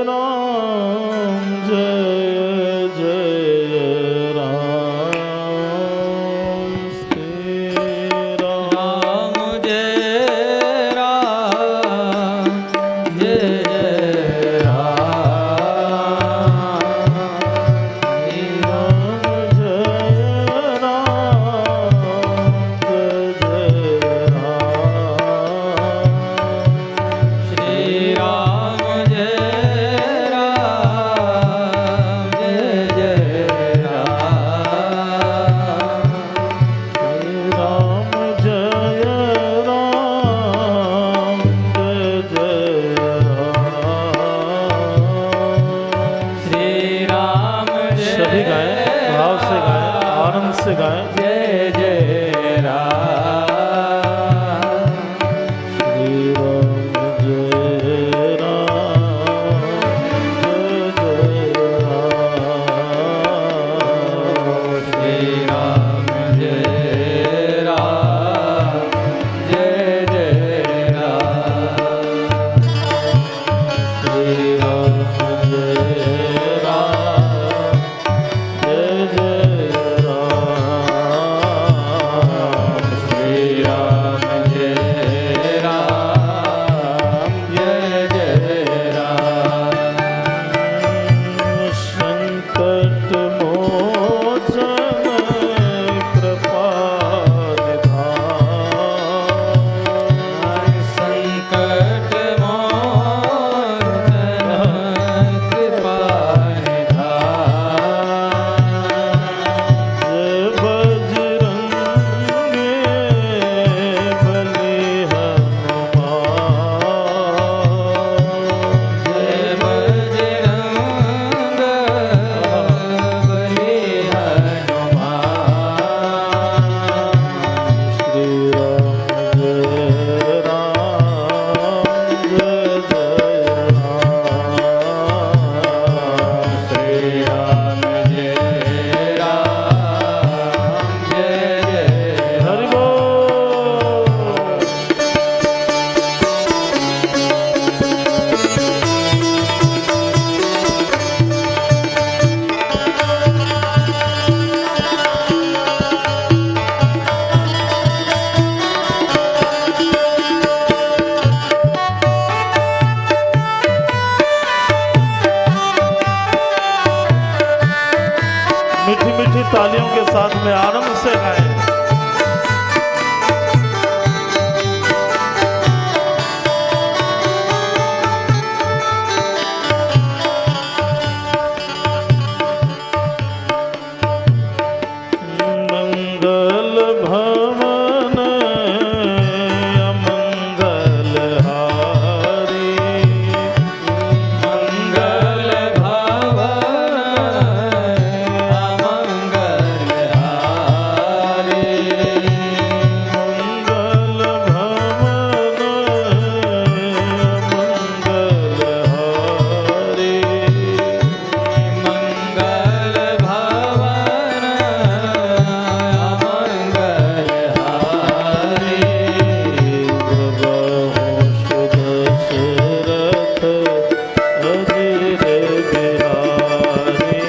राम जय जय राम श्री राम जय राम जय जय राम श्री राम जय राम जय जय राम श्री राम जय राम जय जय राम श्री राम जय राम जय जय राम श्री राम जय सभी गाएं, भाव से गाएं, आनंद से गाएं। जय जय राम श्री राम जय राम जय जय राम श्री राम जय राम जय जय राम श्री राम जय राम जय जय राम श्री राम जय राम जय जय राम संकट मोचन कृपा निधान संकट मोचन कृपा निधान जय बजरंगी बली हनुमान जय बजरंग बली हनुमान श्री राम जय राम जय जय राम श्री राम जय राम जय जय हरि बोल। मीठी मीठी तालियों के साथ में आनंद से गाएं। मंगल भवन अमंगल हारी मंगल भवन अमंगल हारी मंगल भवन अमंगल हारी मंगल भवन अमंगल हारी दशरथ अधीर बिहारी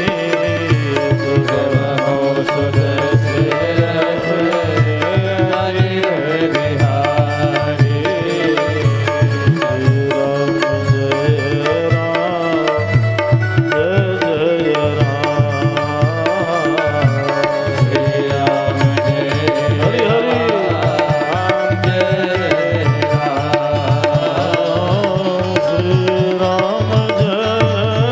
राम जय राम जय जय राम हरि हरि श्री राम जय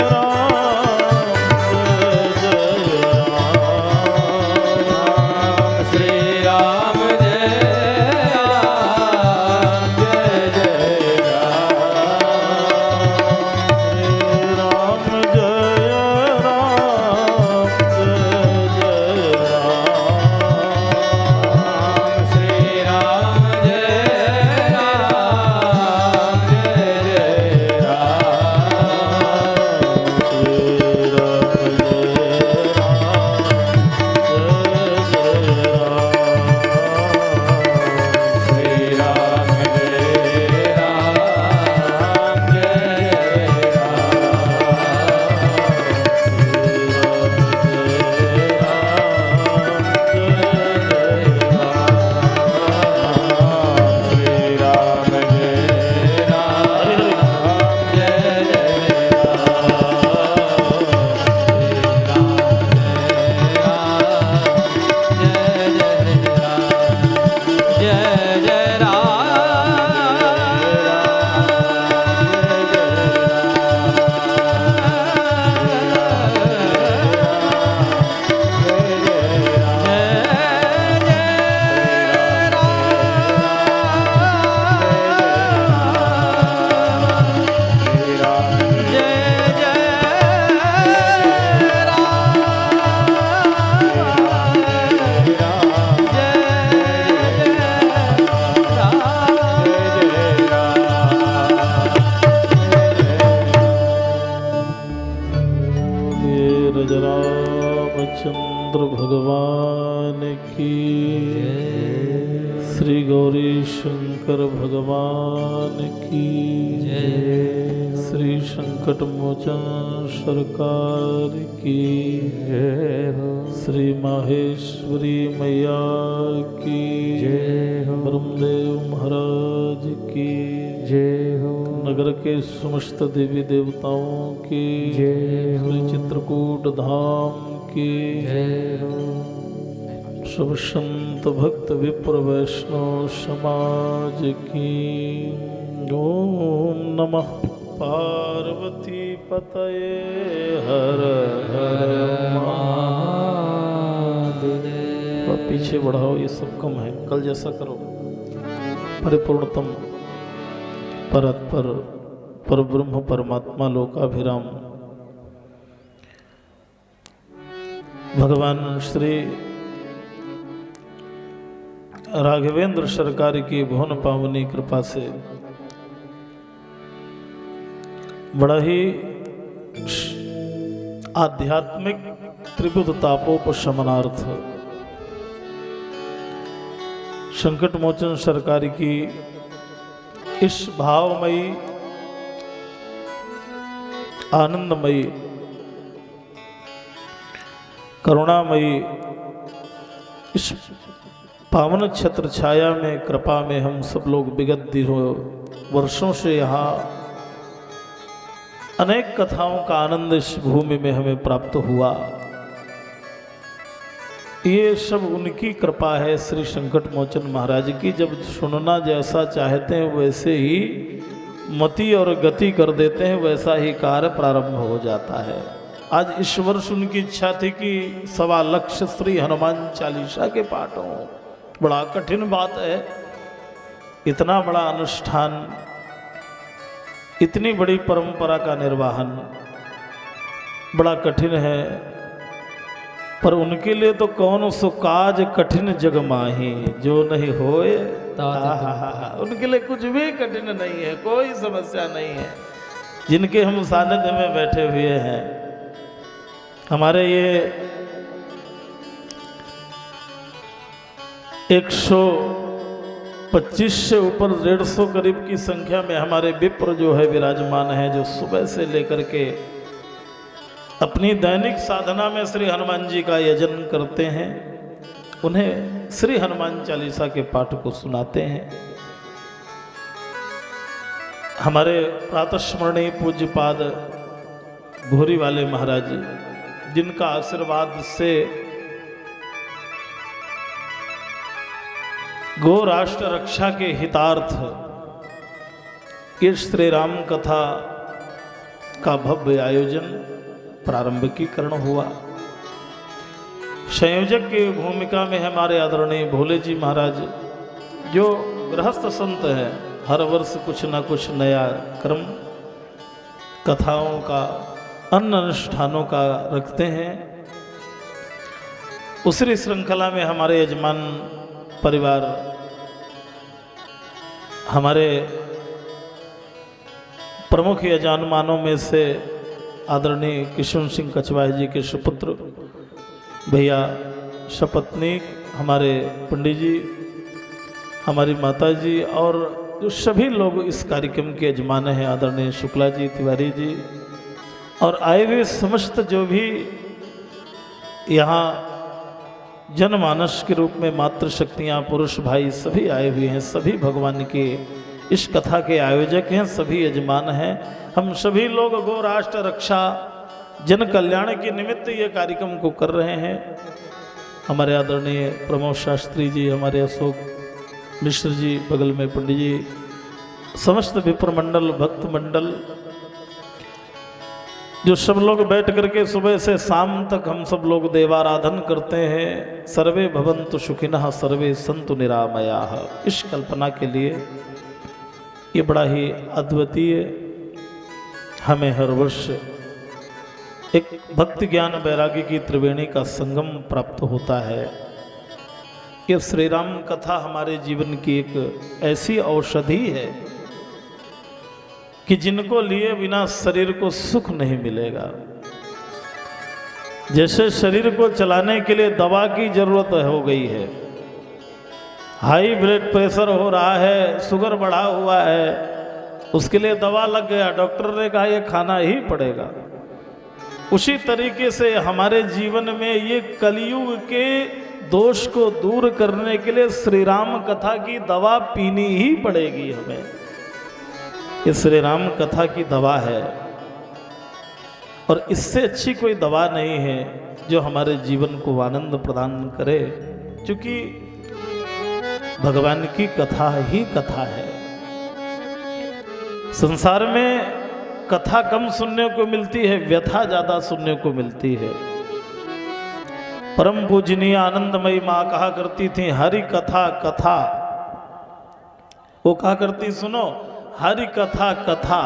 ब्रज रामचंद्र भगवान की, श्री गौरी शंकर भगवान की, श्री संकट मोचन सरकार की, श्री माहेश्वरी मैया की, ब्रह्मदेव महाराज की जय हो, नगर के समस्त देवी देवताओं की जय हो, श्री चित्रकूट धाम की जय हो, सब संत भक्त विप्र वैष्णव समाज की। ओम नमः पार्वती पतये हर हर महादेव। अब पीछे बढ़ाओ, ये सब कम है, कल जैसा करो। परिपूर्णतम पर ब्रह्म परमात्मा लोकाभिराम भगवान श्री राघवेंद्र सरकार की भुवन पावनी कृपा से बड़ा ही आध्यात्मिक त्रिविध तापोपशमनार्थ संकट मोचन सरकार की इस भावमयी आनंदमयी करुणामयी इस पावन छत्र छाया में कृपा में हम सब लोग विगत दिनों वर्षों से यहाँ अनेक कथाओं का आनंद इस भूमि में हमें प्राप्त हुआ। ये सब उनकी कृपा है, श्री संकट मोचन महाराज की। जब सुनना जैसा चाहते हैं वैसे ही मति और गति कर देते हैं, वैसा ही कार्य प्रारंभ हो जाता है। आज इस वर्ष उनकी इच्छा थी कि 1.25 लाख श्री हनुमान चालीसा के पाठ हों। बड़ा कठिन बात है, इतना बड़ा अनुष्ठान, इतनी बड़ी परंपरा का निर्वहन बड़ा कठिन है, पर उनके लिए तो कौन सो काज कठिन जग माही जो नहीं होए। उनके लिए कुछ भी कठिन नहीं है, कोई समस्या नहीं है। जिनके हम सानिध्य में बैठे हुए हैं, हमारे ये 125 से ऊपर 150 करीब की संख्या में हमारे विप्र जो है विराजमान है, जो सुबह से लेकर के अपनी दैनिक साधना में श्री हनुमान जी का यजन करते हैं, उन्हें श्री हनुमान चालीसा के पाठ को सुनाते हैं। हमारे प्रातस्मरणीय पूज्यपाद भूरी वाले महाराज, जिनका आशीर्वाद से गो राष्ट्र रक्षा के हितार्थ इस श्री राम कथा का भव्य आयोजन प्रारंभिकीकरण हुआ। संयोजक की भूमिका में हमारे आदरणीय भोले जी महाराज, जो गृहस्थ संत हैं, हर वर्ष कुछ न कुछ नया क्रम कथाओं का, अन्य अनुष्ठानों का रखते हैं। उसी श्रृंखला में हमारे यजमान परिवार, हमारे प्रमुख यजमानों में से आदरणीय किशन सिंह कछवाहा जी के सुपुत्र भैया सपत्नी, हमारे पंडित जी, हमारी माता जी और जो सभी लोग इस कार्यक्रम के यजमान हैं, आदरणीय शुक्ला जी, तिवारी जी और आए हुए समस्त जो भी यहाँ जनमानस के रूप में मातृ शक्तियाँ, पुरुष भाई सभी आए हुए हैं। सभी भगवान के इस कथा के आयोजक हैं, सभी यजमान हैं। हम सभी लोग गो राष्ट्र रक्षा जन कल्याण के निमित्त ये कार्यक्रम को कर रहे हैं। हमारे आदरणीय प्रमोद शास्त्री जी, हमारे अशोक मिश्र जी, बगल में पंडित जी, समस्त विप्र मंडल, भक्त मंडल, जो सब लोग बैठ करके सुबह से शाम तक हम सब लोग देवाराधन करते हैं। सर्वे भवन्तु सुखिनः सर्वे सन्तु निरामयाः, इस कल्पना के लिए ये बड़ा ही अद्वितीय हमें हर वर्ष एक भक्ति ज्ञान वैराग्य की त्रिवेणी का संगम प्राप्त होता है। ये श्री राम कथा हमारे जीवन की एक ऐसी औषधि है कि जिनको लिए बिना शरीर को सुख नहीं मिलेगा। जैसे शरीर को चलाने के लिए दवा की जरूरत हो गई है, हाई ब्लड प्रेशर हो रहा है, शुगर बढ़ा हुआ है, उसके लिए दवा लग गया, डॉक्टर ने कहा ये खाना ही पड़ेगा। उसी तरीके से हमारे जीवन में ये कलयुग के दोष को दूर करने के लिए श्री राम कथा की दवा पीनी ही पड़ेगी हमें। ये श्री राम कथा की दवा है और इससे अच्छी कोई दवा नहीं है जो हमारे जीवन को आनंद प्रदान करे, क्योंकि भगवान की कथा ही कथा है। संसार में कथा कम सुनने को मिलती है, व्यथा ज्यादा सुनने को मिलती है। परम पूजनीय आनंदमयी माँ कहा करती थी, हरि कथा कथा, वो कहा करती सुनो हरि कथा कथा,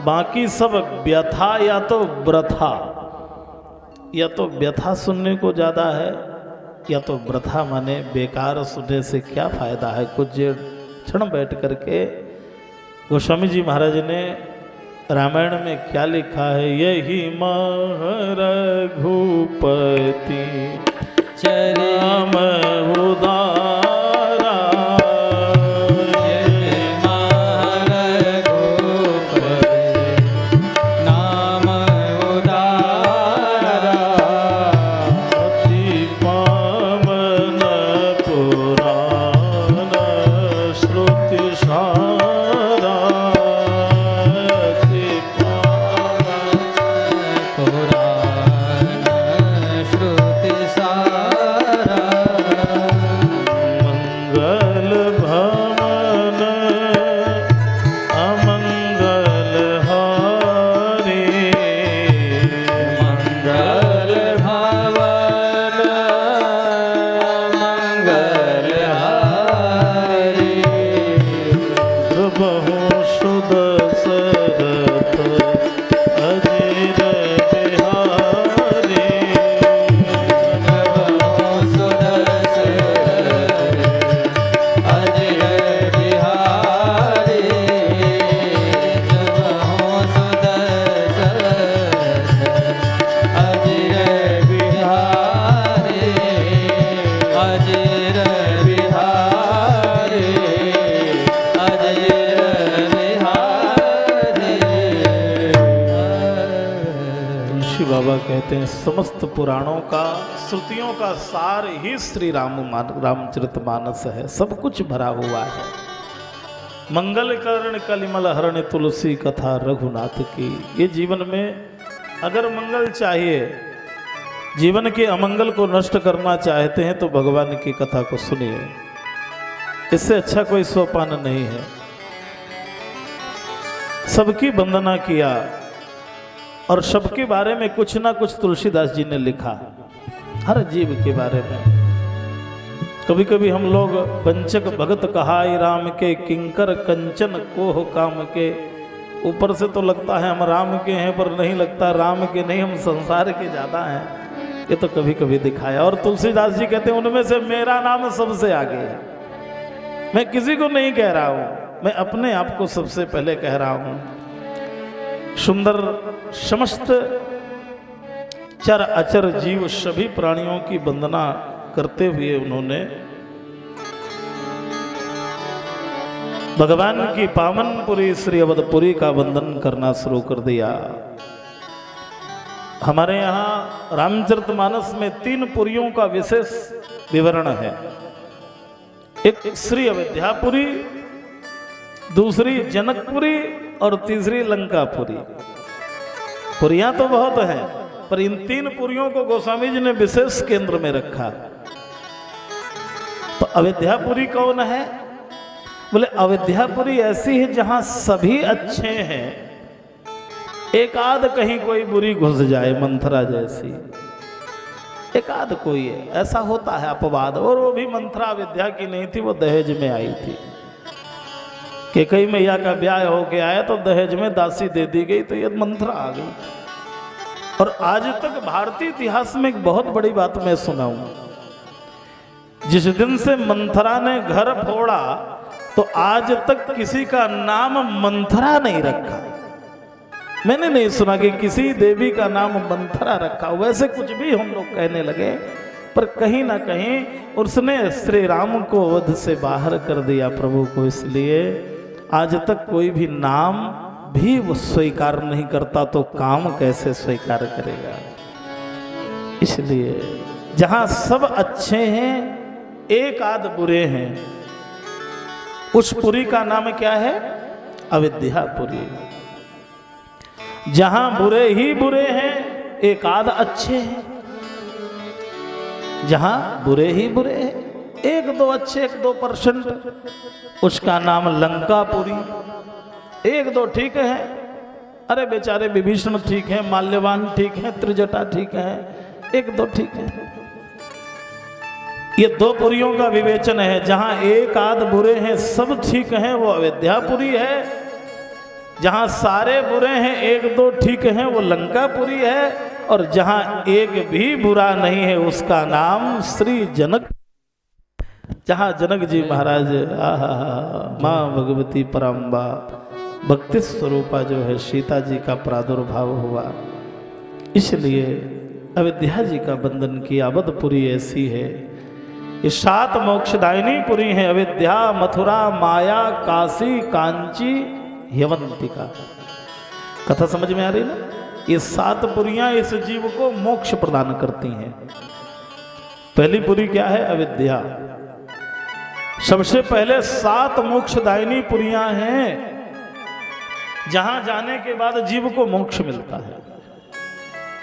बाकी सब व्यथा या तो व्रथा, या तो व्यथा सुनने को ज्यादा है या तो व्रथा माने बेकार सुनने से क्या फायदा है। कुछ क्षण बैठ करके गोस्वामी जी महाराज ने रामायण में क्या लिखा है, यही रघुपति चरित उदारा, नाम उदारा, अति पावन पुराण श्रुति सारा, अति पावन पुराण श्रुति सारा, मंगल भवन अमंगल हारे, मंगल भवन मंगल हारी, बहु सुदशरथ अजीर बिहारी, अजय बिहारी, अजय बिहारी, अजय बिहारी, अजय बिहारी। तुलसी बाबा कहते हैं समस्त पुराणों का, श्रुतियों का सार ही श्री रामचरितमानस है, सब कुछ भरा हुआ है। मंगल कर्ण कलिमल हरण तुलसी कथा रघुनाथ की। ये जीवन में अगर मंगल चाहिए, जीवन के अमंगल को नष्ट करना चाहते हैं तो भगवान की कथा को सुनिए, इससे अच्छा कोई सोपान नहीं है। सबकी वंदना किया और सबके बारे में कुछ ना कुछ तुलसीदास जी ने लिखा, हर जीव के बारे में। कभी कभी हम लोग वंचक भगत कहाई राम के, किंकर कंचन कोह काम के, ऊपर से तो लगता है हम राम के हैं पर नहीं लगता राम के नहीं, हम संसार के ज़्यादा हैं, ये तो कभी कभी दिखाया। और तुलसीदास जी कहते हैं उनमें से मेरा नाम सबसे आगे है। मैं किसी को नहीं कह रहा हूँ, मैं अपने आप को सबसे पहले कह रहा हूँ। सुंदर समस्त चर अचर जीव सभी प्राणियों की वंदना करते हुए उन्होंने भगवान की पावनपुरी श्री अवधपुरी का वंदन करना शुरू कर दिया। हमारे यहाँ रामचरितमानस में 3 पुरियों का विशेष विवरण है। एक श्री अयोध्यापुरी, दूसरी जनकपुरी और तीसरी लंकापुरी। पुरियां तो बहुत हैं पर इन 3 पुरियों को गोस्वामी जी ने विशेष केंद्र में रखा। तो अयोध्यापुरी कौन है? बोले अयोध्यापुरी ऐसी है जहां सभी अच्छे हैं, एक आध कहीं कोई बुरी घुस जाए, मंथरा जैसी एक आध कोई है, ऐसा होता है अपवाद। और वो भी मंथरा अयोध्या की नहीं थी, वो दहेज में आई थी। कैकेयी मैया का ब्याह होके आया तो दहेज में दासी दे दी गई, तो ये मंथरा आ गई। और आज तक भारतीय इतिहास में एक बहुत बड़ी बात मैं सुना हूं, जिस दिन से मंथरा ने घर फोड़ा तो आज तक किसी का नाम मंथरा नहीं रखा। मैंने नहीं सुना कि किसी देवी का नाम मंथरा रखा हो। वैसे कुछ भी हम लोग कहने लगे, पर कहीं ना कहीं उसने श्री राम को वध से बाहर कर दिया प्रभु को। इसलिए आज तक कोई भी नाम भी वो स्वीकार नहीं करता, तो काम कैसे स्वीकार करेगा। इसलिए जहां सब अच्छे हैं, एक आध बुरे हैं, उस पुरी का नाम क्या है? अविद्यापुरी। जहां बुरे ही बुरे हैं, एक आध अच्छे हैं। जहां बुरे ही बुरे हैं, एक दो अच्छे, 1-2%, उसका नाम लंकापुरी। 1-2 ठीक है, अरे बेचारे विभीषण ठीक है, माल्यवान ठीक है, त्रिजटा ठीक है, 1-2 ठीक है। ये 2 पुरियों का विवेचन है। जहां एक आध बुरे हैं, सब ठीक हैं, वो अविद्यापुरी है। जहां सारे बुरे हैं, 1-2 ठीक हैं, वो लंकापुरी है। और जहां एक भी बुरा नहीं है, उसका नाम श्री जनक। जहां जनक जी महाराज माँ भगवती पराम्बा भक्ति स्वरूपा जो है सीता जी का प्रादुर्भाव हुआ, इसलिए अयोध्या जी का बंधन किया। अवधपुरी ऐसी है, ये 7 मोक्षदायिनी पुरी है। अयोध्या, मथुरा, माया, काशी, कांची, यवंतिका। कथा समझ में आ रही ना? ये 7 पुरियां इस जीव को मोक्ष प्रदान करती हैं। पहली पुरी क्या है? अविद्या। सबसे पहले 7 मोक्षदायिनी पुरियां हैं, जहां जाने के बाद जीव को मोक्ष मिलता है।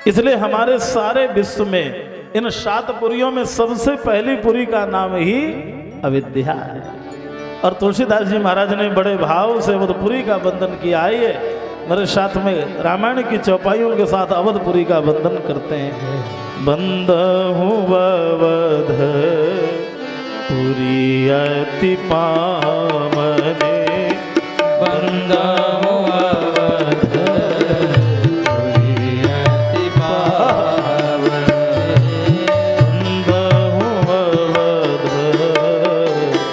इसलिए हमारे सारे विश्व में इन 7 पुरियों में सबसे पहली पुरी का नाम ही अविद्या है। और तुलसीदास जी महाराज ने बड़े भाव से अवधपुरी का बंधन किया। आइए मेरे साथ में रामायण की चौपाइयों के साथ अवधपुरी का बंधन करते हैं। बंधहु अवध पुरी अति पावने, बंधहु अवध पुरी अति पावने, बंधहु अवध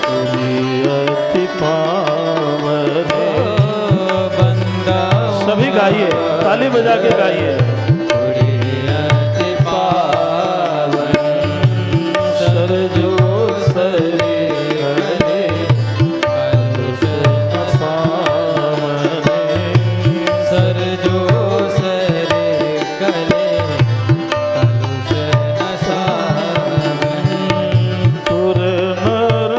पुरी अति पावने। सभी गाइए, ताली बजा के गाइए। सरजो सरे गले कलुष न पावने, सरजो सरे गले कलुष न सावने। पुर नर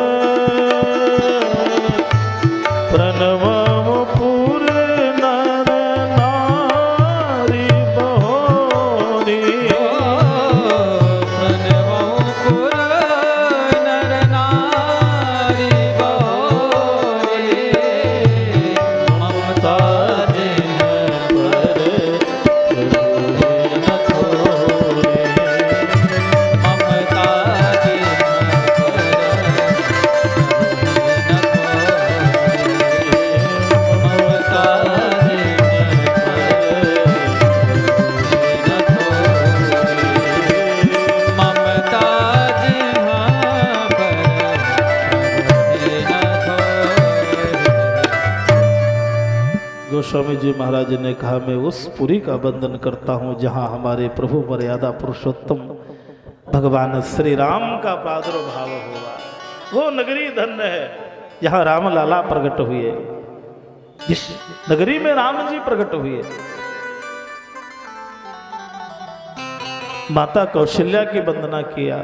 प्रणवम पुर नर नारी बहोरी, प्रणवं पुर नर नारी बहोरी। ममता जिन पर प्रभु न थोरे, ममता जिन पर ममता जिन ममता जिन्हां पर गोस्वामी जी महाराज ने कहा, मैं उस पुरी का बंधन करता हूँ जहाँ हमारे प्रभु मर्यादा पुरुषोत्तम भगवान श्री राम का प्रादुर्भाव हुआ। वो नगरी धन्य है जहाँ राम लाला प्रकट हुए, जिस नगरी में राम जी प्रकट हुए। माता कौशल्या की वंदना किया,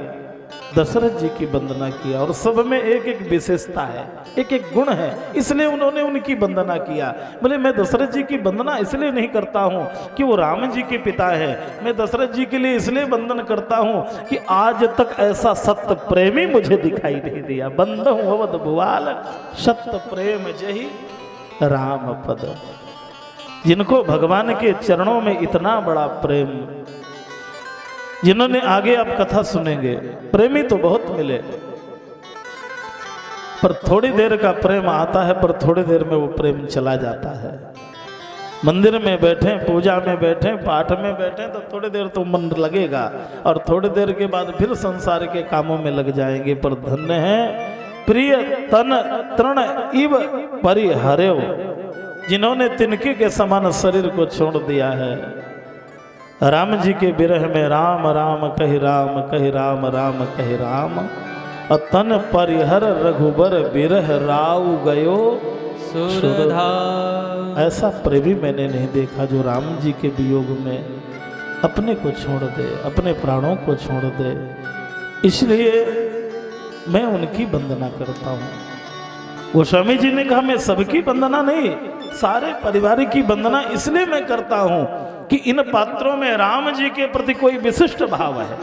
दशरथ जी की वंदना किया, और सब में एक एक विशेषता है, एक एक गुण है, इसलिए उन्होंने उनकी वंदना किया। बोले मैं दशरथ जी की वंदना इसलिए नहीं करता हूँ कि वो राम जी के पिता है, मैं दशरथ जी के लिए इसलिए वंदन करता हूँ कि आज तक ऐसा सत्य प्रेमी मुझे दिखाई नहीं दिया। बंधु अवध भुआल सत्य प्रेम जही राम पद। जिनको भगवान के चरणों में इतना बड़ा प्रेम, जिन्होंने, आगे आप कथा सुनेंगे, प्रेमी तो बहुत मिले, पर थोड़ी देर का प्रेम आता है, पर थोड़ी देर में वो प्रेम चला जाता है। मंदिर में बैठे, पूजा में बैठे, पाठ में बैठे तो थोड़ी देर तो मन लगेगा, और थोड़ी देर के बाद फिर संसार के कामों में लग जाएंगे। पर धन्य है प्रिय तन तृण इव परिहर्यो, जिन्होंने तिनके के समान शरीर को छोड़ दिया है। राम जी के विरह में राम राम कहि राम कहि राम राम कहि राम, और तन परिहर रघुबर विरह राव गयो सुरधार। ऐसा प्रेमी मैंने नहीं देखा जो राम जी के वियोग में अपने को छोड़ दे, अपने प्राणों को छोड़ दे। इसलिए मैं उनकी वंदना करता हूँ। गोस्वामी जी ने कहा मैं सबकी वंदना नहीं, सारे परिवार की वंदना इसलिए मैं करता हूँ कि इन पात्रों में राम जी के प्रति कोई विशिष्ट भाव है।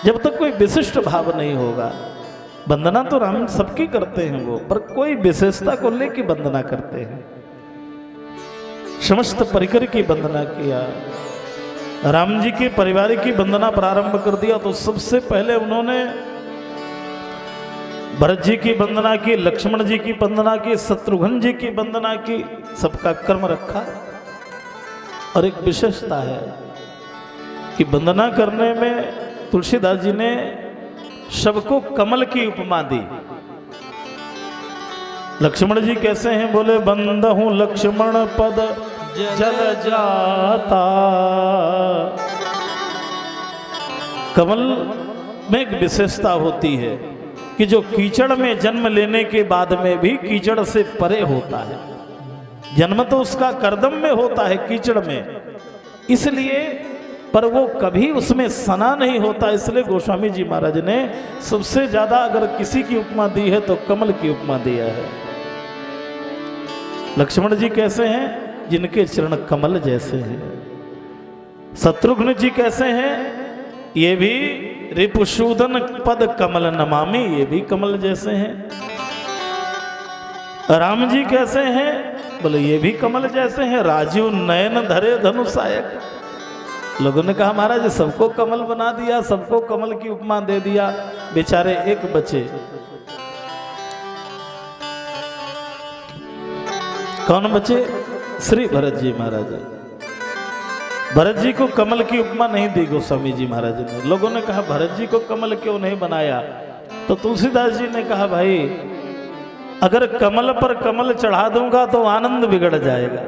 जब तक कोई विशिष्ट भाव नहीं होगा, वंदना तो राम सबकी करते हैं वो, पर कोई विशेषता को लेकर वंदना करते हैं। समस्त परिकर की वंदना किया, राम जी के परिवार की वंदना प्रारंभ कर दिया। तो सबसे पहले उन्होंने भरत जी की वंदना की, लक्ष्मण जी की वंदना की, शत्रुघ्न जी की वंदना की, सबका क्रम रखा। और एक विशेषता है कि वंदना करने में तुलसीदास जी ने सबको कमल की उपमा दी। लक्ष्मण जी कैसे हैं? बोले बंदहूं लक्ष्मण पद जल जाता। कमल में एक विशेषता होती है कि जो कीचड़ में जन्म लेने के बाद में भी कीचड़ से परे होता है। जन्म तो उसका करदम में होता है, कीचड़ में, इसलिए पर वो कभी उसमें सना नहीं होता। इसलिए गोस्वामी जी महाराज ने सबसे ज्यादा अगर किसी की उपमा दी है तो कमल की उपमा दिया है। लक्ष्मण जी कैसे हैं? जिनके चरण कमल जैसे हैं। शत्रुघ्न जी कैसे हैं? ये भी रिपुसूदन पद कमल नमामि, ये भी कमल जैसे हैं। राम जी कैसे हैं? बोले ये भी कमल जैसे हैं। राजीव नयन धरे धनुषायक। लोगों ने कहा महाराज सबको कमल बना दिया, सबको कमल की उपमा दे दिया, बेचारे एक बचे। कौन बचे? श्री भरत जी महाराज। भरत जी को कमल की उपमा नहीं दी गोस्वामी जी महाराज ने। लोगों ने कहा भरत जी को कमल क्यों नहीं बनाया? तो तुलसीदास जी ने कहा भाई अगर कमल पर कमल चढ़ा दूंगा तो आनंद बिगड़ जाएगा।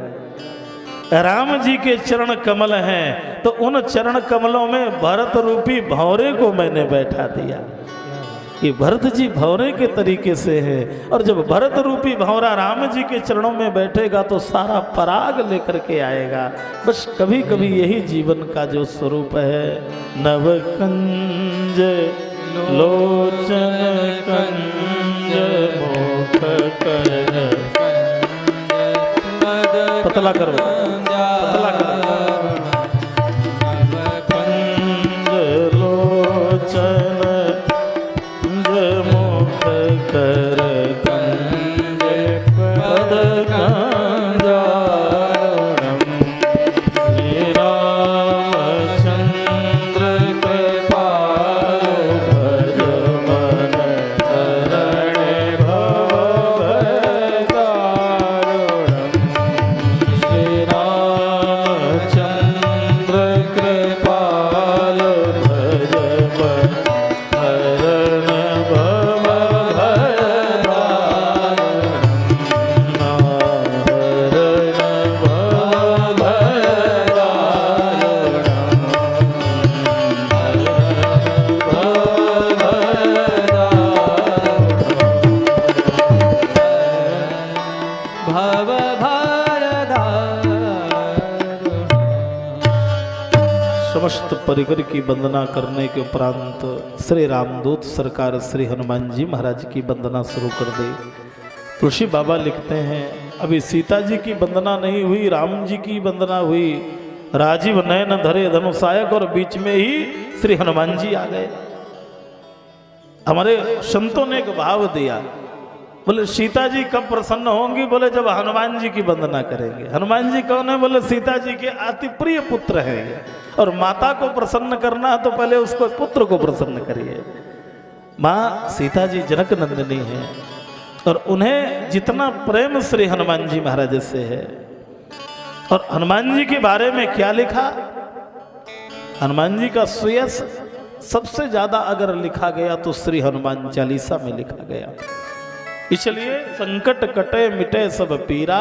राम जी के चरण कमल हैं तो उन चरण कमलों में भरत रूपी भंवरे को मैंने बैठा दिया। ये भरत जी भंवरे के तरीके से है, और जब भरत रूपी भंवरा राम जी के चरणों में बैठेगा तो सारा पराग लेकर के आएगा। बस कभी कभी यही जीवन का जो स्वरूप है। नवकंज लोचन कंज मोख कर, पतला करो, पतला करो। कंज लोचन मुख कर कंज पद कंजारणम। श्री रामचंद्र कृपालु भज मन शरण भव दारुणम। श्री रामचंद्र कृपालु भज मन शरण भव समस्त परिकर की वंदना करने के उपरांत श्री रामदूत सरकार श्री हनुमान जी महाराज की वंदना शुरू कर दी। तुलसी बाबा लिखते हैं अभी सीता जी की वंदना नहीं हुई, राम जी की वंदना हुई। राजीव नयन धरे धनुषायक, और बीच में ही श्री हनुमान जी आ गए। हमारे संतों ने एक भाव दिया, बोले सीता जी कब प्रसन्न होंगी? बोले जब हनुमान जी की वंदना करेंगे। हनुमान जी कौन है? बोले सीता जी के अति प्रिय पुत्र हैं। और माता को प्रसन्न करना है तो पहले उसको पुत्र को प्रसन्न करिए। माँ सीता जी जनक नंदिनी है, और उन्हें जितना प्रेम श्री हनुमान जी महाराज से है। और हनुमान जी के बारे में क्या लिखा? हनुमान जी का सुयश सबसे ज्यादा अगर लिखा गया तो श्री हनुमान चालीसा में लिखा गया। इसलिए संकट कटे मिटे सब पीरा,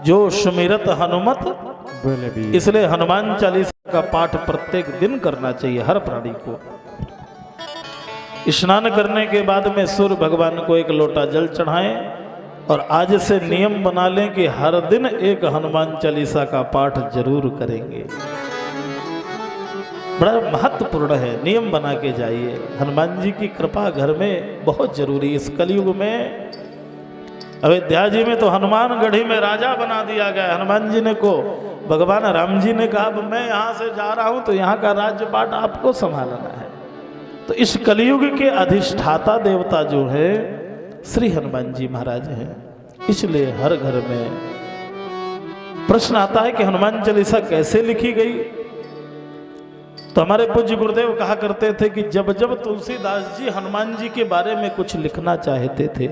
जो सुमिरत हनुमत बलबीर। इसलिए हनुमान चालीसा का पाठ प्रत्येक दिन करना चाहिए हर प्राणी को। स्नान करने के बाद में सूर्य भगवान को एक लोटा जल चढ़ाएं और आज से नियम बना लें कि हर दिन एक हनुमान चालीसा का पाठ जरूर करेंगे। बड़ा महत्वपूर्ण है, नियम बना के जाइए। हनुमान जी की कृपा घर में बहुत जरूरी। इस कलयुग में अयोध्या जी में तो हनुमान गढ़ी में राजा बना दिया गया। हनुमान जी ने को भगवान राम जी ने कहा मैं यहाँ से जा रहा हूँ तो यहाँ का राज्य पाठ आपको संभालना है। तो इस कलयुग के अधिष्ठाता देवता जो है श्री हनुमान जी महाराज हैं। इसलिए हर घर में प्रश्न आता है कि हनुमान चालीसा कैसे लिखी गई। तो हमारे पूज्य गुरुदेव कहा करते थे कि जब जब तुलसीदास जी हनुमान जी के बारे में कुछ लिखना चाहते थे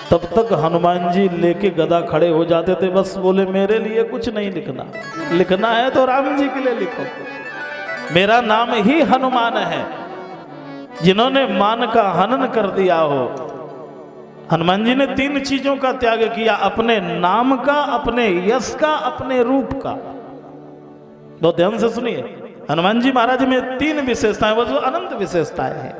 तब तक हनुमान जी लेके गदा खड़े हो जाते थे। बस बोले मेरे लिए कुछ नहीं लिखना, लिखना है तो राम जी के लिए लिखो। मेरा नाम ही हनुमान है। जिन्होंने मान का हनन कर दिया हो। हनुमान जी ने 3 चीजों का त्याग किया, अपने नाम का, अपने यश का, अपने रूप का। बहुत ध्यान से सुनिए, हनुमान जी महाराज में 3 विशेषताएं, वो जो अनंत विशेषताएं हैं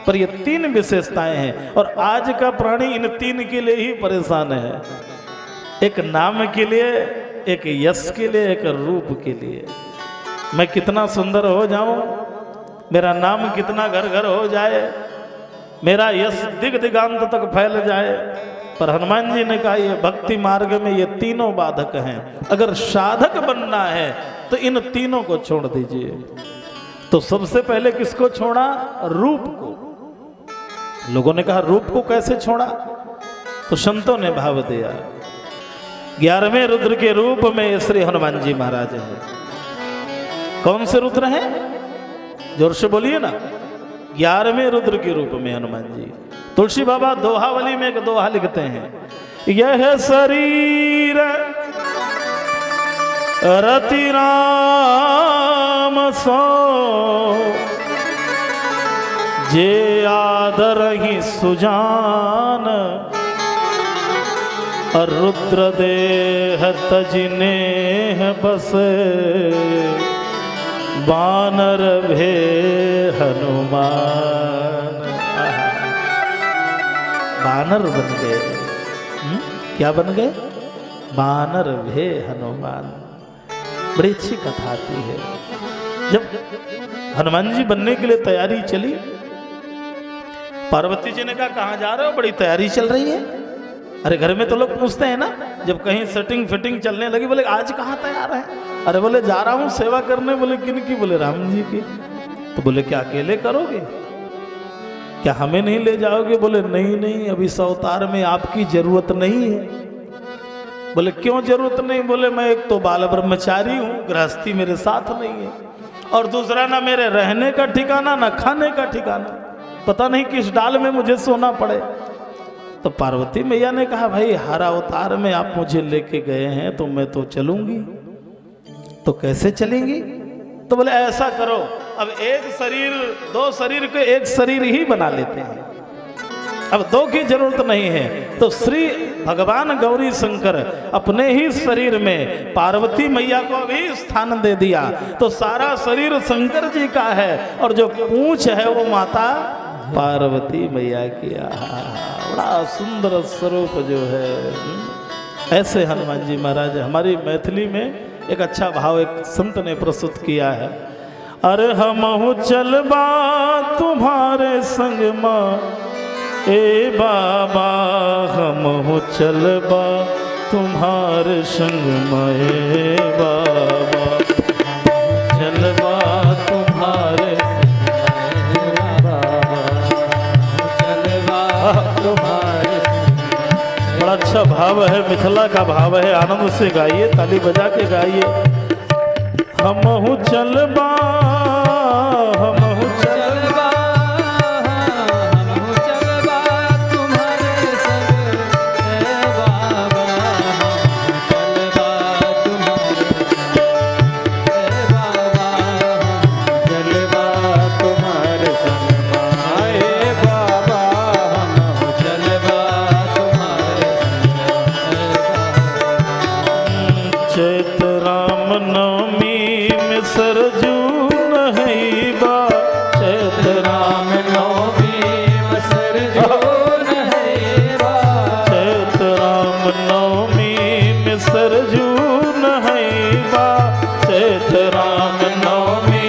पर ये 3 विशेषताएं हैं। और आज का प्राणी इन 3 के लिए ही परेशान है। एक नाम के लिए, एक यश के लिए, एक रूप के लिए। मैं कितना सुंदर हो जाऊं, मेरा नाम कितना घर घर हो जाए, मेरा यश दिग दिगांत तक फैल जाए, पर हनुमान जी ने कहा ये भक्ति मार्ग में ये तीनों बाधक हैं। अगर साधक बनना है तो इन तीनों को छोड़ दीजिए। तो सबसे पहले किसको छोड़ा? रूप को। लोगों ने कहा रूप को कैसे छोड़ा? तो संतों ने भाव दिया 11वें रुद्र के रूप में श्री हनुमान जी महाराज हैं। कौन से रुद्र हैं? जोर से बोलिए ना। 11वें रुद्र के रूप में हनुमान जी। तुलसी बाबा दोहावली में एक दोहा लिखते हैं, यह शरीर रति राम सो जे आदर ही सुजान, रुद्र देह तजने बस बानर भे हनुमान। बानर बन गए। क्या बन गए? बानर भे हनुमान। बड़ी अच्छी कथा आती है। जब हनुमान जी बनने के लिए तैयारी चली, पार्वती जी ने कहा कहाँ जा रहे हो? बड़ी तैयारी चल रही है। अरे घर में तो लोग पूछते हैं ना, जब कहीं सेटिंग फिटिंग चलने लगी, बोले आज कहाँ तैयार है? अरे बोले जा रहा हूँ सेवा करने। बोले किन की? बोले राम जी की। तो बोले क्या अकेले करोगे? क्या हमें नहीं ले जाओगे? बोले नहीं नहीं, अभी इस अवतार में आपकी जरूरत नहीं है। बोले क्यों जरूरत नहीं? बोले मैं एक तो बाल ब्रह्मचारी हूँ, गृहस्थी मेरे साथ नहीं है, और दूसरा ना मेरे रहने का ठिकाना ना खाने का ठिकाना, पता नहीं किस डाल में मुझे सोना पड़े। तो पार्वती मैया ने कहा भाई हर अवतार में आप मुझे लेके गए हैं तो मैं तो चलूंगी। तो कैसे चलेंगी? तो बोले ऐसा करो, अब एक शरीर, 2 शरीर को एक शरीर ही बना लेते हैं, अब 2 की जरूरत नहीं है। तो श्री भगवान गौरी शंकर अपने ही शरीर में पार्वती मैया को भी स्थान दे दिया। तो सारा शरीर शंकर जी का है और जो पूंछ है वो माता पार्वती मैया की। बड़ा सुंदर स्वरूप जो है। ऐसे हनुमान जी महाराज। हमारी मैथिली में एक अच्छा भाव एक संत ने प्रस्तुत किया है, अरे हमहु चलबा तुम्हारे संग माँ ए बाबा, हमहु चलबा तुम्हारे संग माँ ए बाबा, चलबा तुम्हारे बड़ा अच्छा भाव है, मिथिला का भाव है। आनंद से गाइए, ताली बजा के गाइए। हमहु चलबा, हमहु चलबा, हमहु चलबा तुम्हारे संग ए बाबा, चलबा तुम्हारे संग ए बाबा, चलबा तुम्हारे संग ए बाबा, हमहु चलबा तुम्हारे संग ए बाबा। सरजू नहीं बा चैत राम नवमी मसर जून है बा चैत राम नवमी में सरजू नहीं बा चैत राम नवमी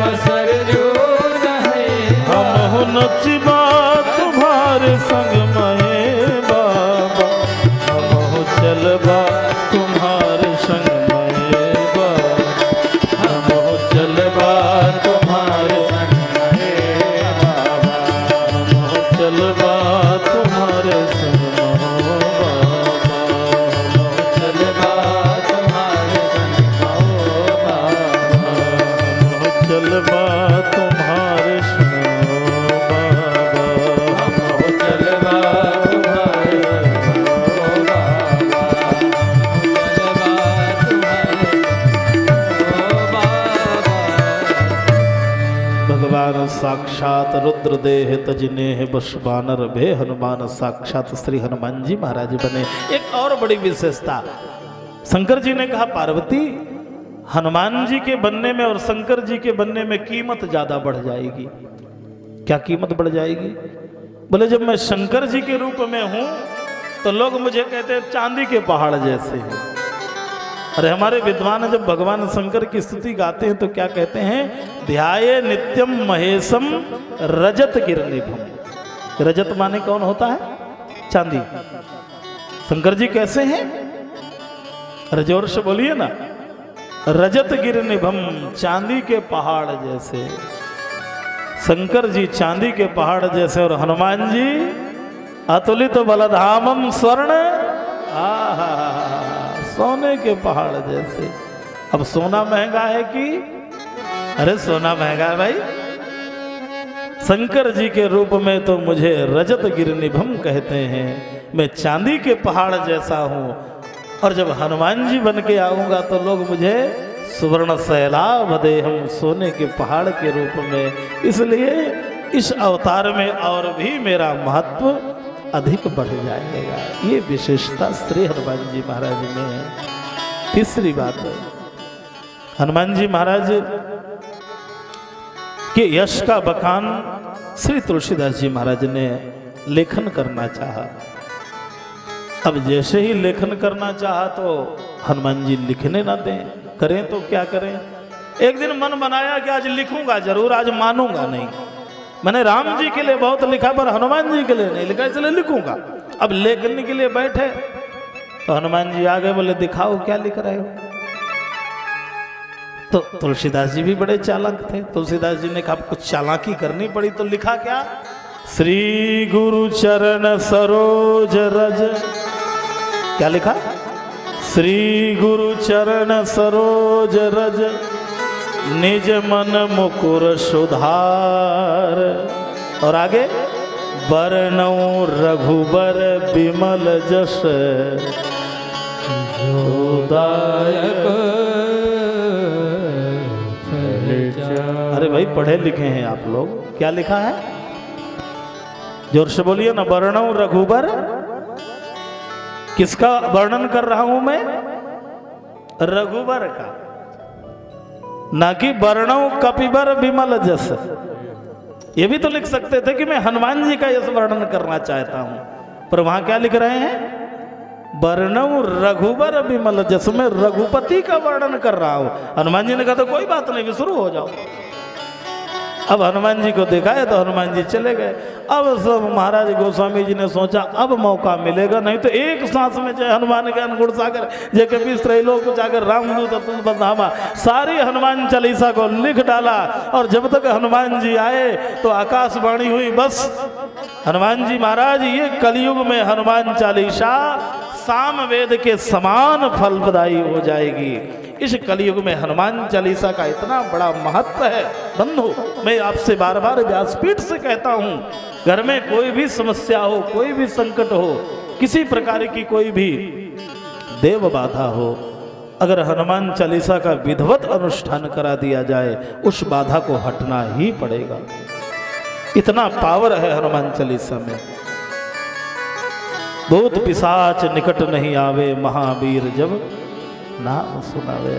मसर जून है हम हो नचबा तुम्हारे संग में बाबा हम हो चलबा तुम्हारे संग में बाबा हम हो चलबा तुम्हारे संग में बाबा हम हो चलबा तुम्हारे संग में बाबा हम हो चलबा तुम्हारे संग हो बाबा हम हो चलबा तुम्हारे संग बाबा हम हो चलबा तुम्हारे संग हो बाबा चलबा तुम्हारे हो बाबा भगवान साक्षात रुद्रदेह तजने बस बानर भे हनुमान साक्षात श्री हनुमान जी महाराज बने। एक और बड़ी विशेषता, शंकर जी ने कहा पार्वती हनुमान जी के बनने में और शंकर जी के बनने में कीमत ज्यादा बढ़ जाएगी। क्या कीमत बढ़ जाएगी? बोले जब मैं शंकर जी के रूप में हूं तो लोग मुझे कहते हैं चांदी के पहाड़ जैसे हैं। अरे हमारे विद्वान जब भगवान शंकर की स्तुति गाते हैं तो क्या कहते हैं? ध्याये नित्यम महेशम रजत गिरनिभम। रजत माने कौन होता है? चांदी। शंकर जी कैसे हैं? अरे जोर से बोलिए ना। रजत गिरनिभम, चांदी के पहाड़ जैसे। शंकर जी चांदी के पहाड़ जैसे और हनुमान जी अतुलित बलधामम स्वर्ण, आहा सोने के पहाड़ जैसे। अब सोना महंगा है कि? अरे सोना महंगा है भाई। शंकर जी के रूप में तो मुझे रजत गिरनिभम कहते हैं, मैं चांदी के पहाड़ जैसा हूं। और जब हनुमान जी बन के आऊंगा तो लोग मुझे सुवर्ण सैलाब दे, हम सोने के पहाड़ के रूप में। इसलिए इस अवतार में और भी मेरा महत्व अधिक बढ़ जाएगा। ये विशेषता श्री हनुमान जी महाराज में है। तीसरी बात, हनुमान जी महाराज के यश का बखान श्री तुलसीदास जी महाराज ने लेखन करना चाहा। अब जैसे ही लेखन करना चाहा तो हनुमान जी लिखने ना दें। करें तो क्या करें? एक दिन मन बनाया कि आज लिखूंगा जरूर, आज मानूंगा नहीं। मैंने राम जी के लिए बहुत लिखा पर हनुमान जी के लिए नहीं लिखा, इसलिए लिखूंगा। अब लेखन के लिए बैठे तो हनुमान जी आगे बोले दिखाओ क्या लिख रहे हो। तो तुलसीदास जी भी बड़े चालाक थे। तुलसीदास जी ने कहा कुछ चालाकी करनी पड़ी तो लिखा क्या? श्री गुरु चरण सरोज रज। क्या लिखा? श्री गुरु चरण सरोज रज निज मन मुकुर सुधार। और आगे बरनऊ रघुबर बिमल जस जोदायक। अरे भाई पढ़े लिखे हैं आप लोग, क्या लिखा है? जोर से बोलिए ना। बरनऊ रघुबर, किसका वर्णन कर रहा हूं मैं? रघुबर का, ना कि बरनऊ कपिबर बिमल जस। ये भी तो लिख सकते थे कि मैं हनुमान जी का यश वर्णन करना चाहता हूं, पर वहां क्या लिख रहे हैं? बरनऊ रघुबर बिमल जस, में रघुपति का वर्णन कर रहा हूं। हनुमान जी ने कहा तो कोई बात नहीं, शुरू हो जाओ। अब हनुमान जी को देखा है तो हनुमान जी चले गए। अब सब महाराज गोस्वामी जी ने सोचा अब मौका मिलेगा, नहीं तो एक सांस में जय हनुमान ज्ञान गुण सागर जय कपीस त्रैलोक जाकर रामदूत अतुल बलधामा सारी हनुमान चालीसा को लिख डाला। और जब तक हनुमान जी आए तो आकाशवाणी हुई, बस हनुमान जी महाराज ये कलयुग में हनुमान चालीसा साम वेद के समान फलप्रदायी हो जाएगी। इस कलयुग में हनुमान चालीसा का इतना बड़ा महत्व है। बंधु, मैं आपसे बार बार व्यासपीठ से कहता हूँ, घर में कोई भी समस्या हो, कोई भी संकट हो, किसी प्रकार की कोई भी देव बाधा हो, अगर हनुमान चालीसा का विधिवत अनुष्ठान करा दिया जाए उस बाधा को हटना ही पड़ेगा। इतना पावर है हनुमान चालीसा में। भूत पिशाच निकट नहीं आवे, महावीर जब नाम सुनावे।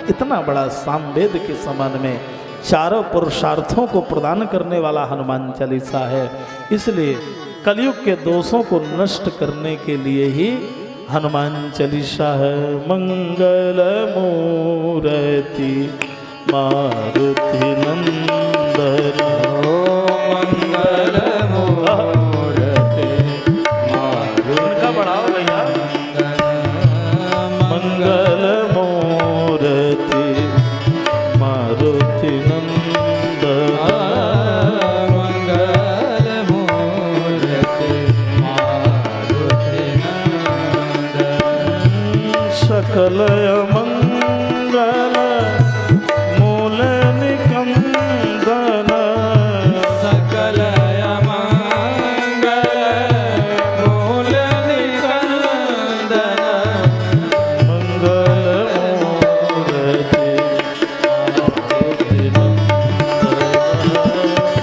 इतना बड़ा सामवेद के समान में चारों पुरुषार्थों को प्रदान करने वाला हनुमान चालीसा है। इसलिए कलयुग के दोषों को नष्ट करने के लिए ही हनुमान चालीसा है। मंगल मूर्ति मारुति नंदन, मंगल मूर्ति उनका बढ़ाओ भैया। मंगल मूर्ति मारुति नंदन, मंगल मूर्ति मारुति नंदन, सकल मंगल मूल निकंदन, सकल मंगल मूल निकंदन, मंगल मूर्ति मारुति नंदन,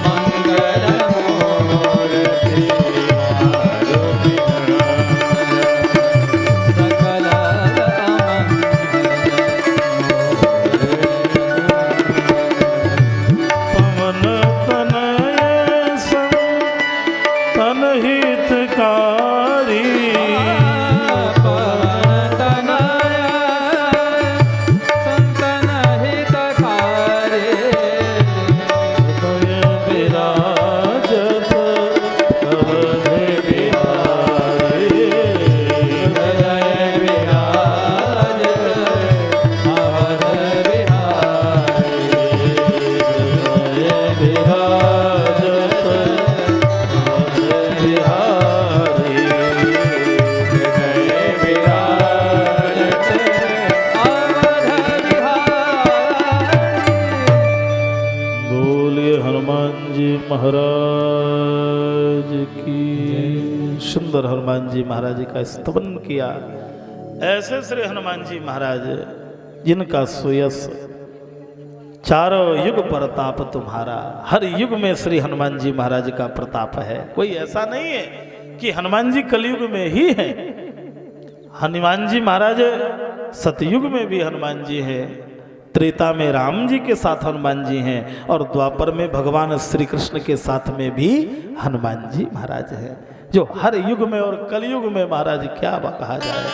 मंगल मूर्ति मारुति नंदन, सकल पवन तनय तन हितकारी, पवन तनय संतन हितकारी, हृदय विराजत अवध बिहारी, हृदय विराजत अवध बिहारी, हृदय विराजत अवध बिहारी, हृदय विराजत अवध बिहारी। बोलिए हनुमान जी महाराज की। सुंदर हनुमान जी महाराज जी का स्तवन किया। ऐसे श्री हनुमान जी महाराज जिनका सुयस चारों युग प्रताप तुम्हारा, हर युग में श्री हनुमान जी महाराज का प्रताप है। कोई ऐसा नहीं है कि हनुमान जी कलयुग में ही है। हनुमान जी महाराज सतयुग में भी हनुमान जी हैं, त्रेता में राम जी के साथ हनुमान जी हैं और द्वापर में भगवान श्री कृष्ण के साथ में भी हनुमान जी महाराज हैं, जो हर युग में और कलयुग में महाराज क्या कहा जाए,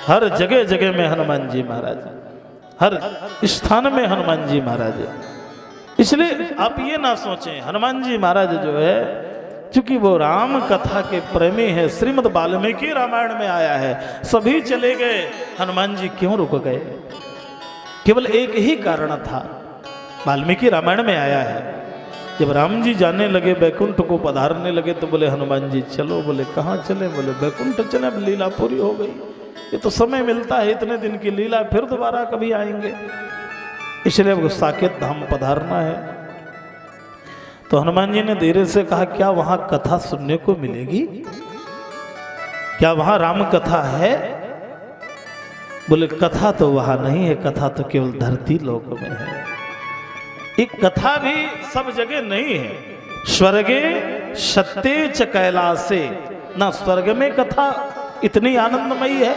हर जगह जगह में हनुमान जी महाराज, हर स्थान में हनुमान जी महाराज। इसलिए आप ये ना सोचें हनुमान जी महाराज जो है, क्योंकि वो राम कथा के प्रेमी है, श्रीमद् वाल्मीकि रामायण में आया है, सभी चले गए, हनुमान जी क्यों रुक गए? केवल एक ही कारण था, वाल्मीकि रामायण में आया है। जब राम जी जाने लगे, बैकुंठ को पधारने लगे, तो बोले हनुमान जी चलो। बोले कहाँ चले? बोले बैकुंठ चले, अब लीला पूरी हो गई, ये तो समय मिलता है इतने दिन की लीला, फिर दोबारा कभी आएंगे, इसलिए अब साकेत धाम पधारना है। तो हनुमान जी ने धीरे से कहा क्या वहां कथा सुनने को मिलेगी? क्या वहां राम कथा है? बोले कथा तो वहां नहीं है, कथा तो केवल धरती लोक में है। एक कथा भी सब जगह नहीं है। स्वर्गे सत्य च कैलासे, ना स्वर्ग में कथा इतनी आनंदमयी है,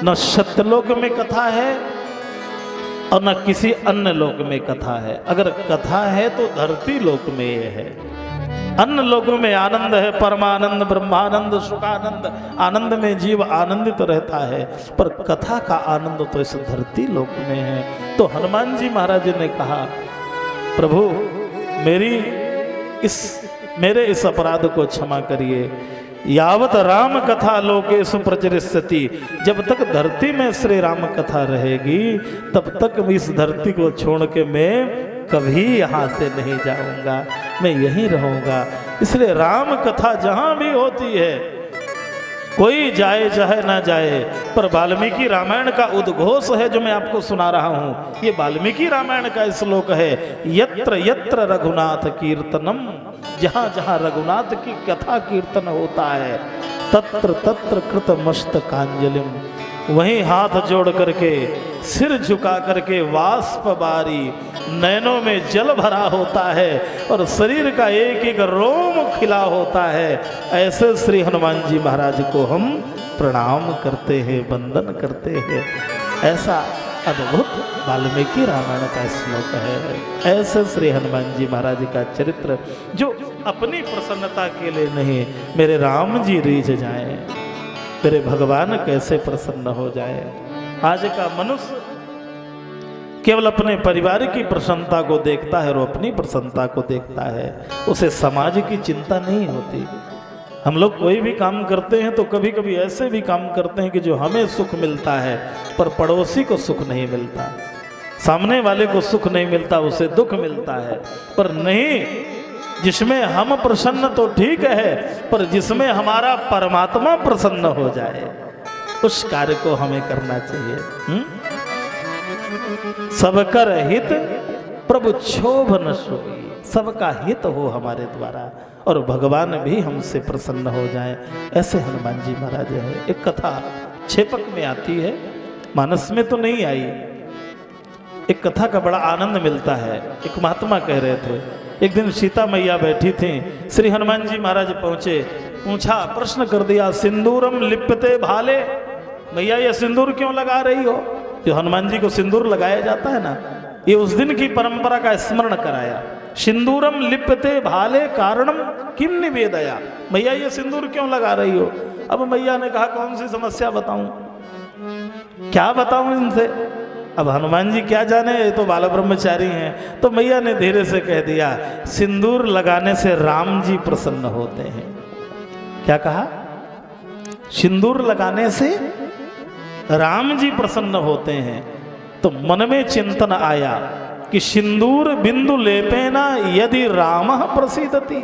न सत्यलोक में कथा है और न किसी अन्य लोक में कथा है। अगर कथा है तो धरती लोक में ये है। अन्य लोकों में आनंद है, परमानंद, ब्रह्मानंद, सुखानंद, आनंद में जीव आनंदित रहता है, पर कथा का आनंद तो इस धरती लोक में है। तो हनुमान जी महाराज ने कहा प्रभु मेरे इस अपराध को क्षमा करिए। यावत राम कथा लोकेषु प्रचरिष्यति, जब तक धरती में श्री राम कथा रहेगी तब तक इस धरती को छोड़ के मैं कभी यहाँ से नहीं जाऊंगा, मैं यहीं रहूंगा। इसलिए राम कथा जहां भी होती है, कोई जाए चाहे ना जाए, पर वाल्मीकि रामायण का उद्घोष है जो मैं आपको सुना रहा हूं, ये वाल्मीकि रामायण का श्लोक है। यत्र यत्र रघुनाथ कीर्तनम, जहां जहां रघुनाथ की कथा कीर्तन होता है, तत्र तत्र कृत मस्तकांजलिम, वहीं हाथ जोड़ करके, सिर झुका करके, वाष्प बारी, नैनों में जल भरा होता है और शरीर का एक एक रोम खिला होता है। ऐसे श्री हनुमान जी महाराज को हम प्रणाम करते हैं, वंदन करते हैं। अद्भुत वाल्मीकि रामायण का श्लोक है। ऐसे श्री हनुमान जी महाराज का चरित्र जो अपनी प्रसन्नता के लिए नहीं, मेरे राम जी रीझ जाए, मेरे भगवान कैसे प्रसन्न हो जाए। आज का मनुष्य केवल अपने परिवार की प्रसन्नता को देखता है और अपनी प्रसन्नता को देखता है, उसे समाज की चिंता नहीं होती। हम लोग कोई भी काम करते हैं तो कभी कभी ऐसे भी काम करते हैं कि जो हमें सुख मिलता है पर पड़ोसी को सुख नहीं मिलता, सामने वाले को सुख नहीं मिलता, उसे दुख मिलता है। पर नहीं, जिसमें हम प्रसन्न तो ठीक है, पर जिसमें हमारा परमात्मा प्रसन्न हो जाए उस कार्य को हमें करना चाहिए। सबकर हित प्रभु क्षोभ न सोई, सबका हित हो हमारे द्वारा और भगवान भी हमसे प्रसन्न हो जाए, ऐसे हनुमान जी महाराज है। एक कथा छेपक में आती है, मानस में तो नहीं आई। एक कथा का बड़ा आनंद मिलता है। एक महात्मा कह रहे थे, एक दिन सीता मैया बैठी थी, श्री हनुमान जी महाराज पहुंचे, पूछा, प्रश्न कर दिया, सिंदूरम लिप्यते भाले, मैया ये सिंदूर क्यों लगा रही हो? जो हनुमान जी को सिंदूर लगाया जाता है ना, ये उस दिन की परंपरा का स्मरण कराया। सिंदूरम लिप्यते भाले कारणम किम निवेदया, मैया ये सिंदूर क्यों लगा रही हो? अब मैया ने कहा, कौन सी समस्या बताऊं, क्या बताऊं इनसे? अब हनुमान जी क्या जाने, ये तो बाल ब्रह्मचारी हैं। तो मैया ने धीरे से कह दिया, सिंदूर लगाने से राम जी प्रसन्न होते हैं। क्या कहा? सिंदूर लगाने से राम जी प्रसन्न होते हैं। तो मन में चिंतन आया कि सिंदूर बिंदु लेपेना यदि राम प्रसीदति,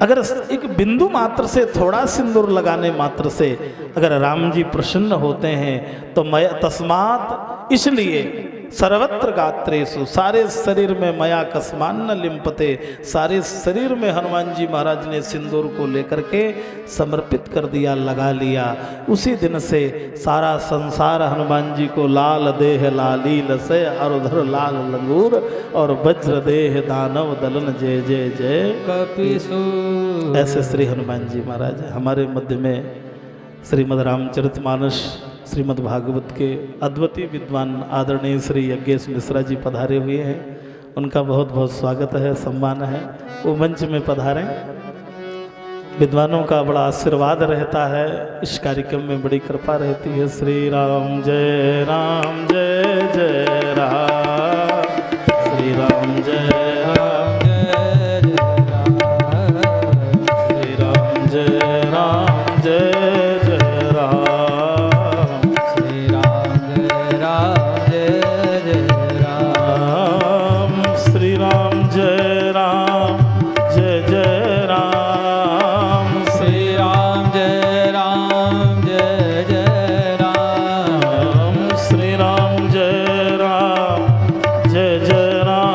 अगर एक बिंदु मात्र से, थोड़ा सिंदूर लगाने मात्र से अगर राम जी प्रसन्न होते हैं तो मय तस्मात, इसलिए सर्वत्र गात्रेषु, सारे शरीर में मया कस्मान्न लिम्पते, सारे शरीर में हनुमान जी महाराज ने सिंदूर को लेकर के समर्पित कर दिया, लगा लिया। उसी दिन से सारा संसार हनुमान जी को लाल देह लाली लसे, अरुधर लाल लंगूर और वज्र देह दानव दलन जय जय जय कपिसु। ऐसे श्री हनुमान जी महाराज हमारे मध्य में श्रीमद् रामचरितमानस श्रीमद् भागवत के अद्वितीय विद्वान आदरणीय श्री यज्ञेश मिश्रा जी पधारे हुए हैं। उनका बहुत बहुत स्वागत है, सम्मान है, वो मंच में पधारें। विद्वानों का बड़ा आशीर्वाद रहता है, इस कार्यक्रम में बड़ी कृपा रहती है। श्री राम जय राम जय जय राम, श्री राम जय राम जय जय राम, श्री राम जय राम जय जय राम, श्री राम जय राम जय जय राम, श्री राम जय राम जय जय राम, श्री राम जय राम जय जय राम, श्री राम जय राम जय जय राम,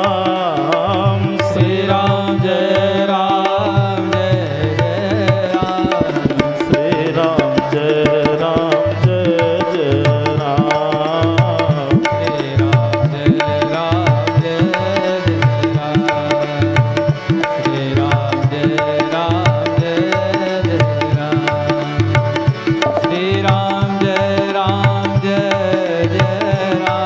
श्री राम जय राम जय जय राम, श्री राम जय राम जय जय राम, श्री राम जय राम जय जय राम, श्री राम जय राम जय जय राम, श्री राम जय राम जय जय राम, श्री राम जय राम जय जय राम, श्री राम जय राम जय जय राम,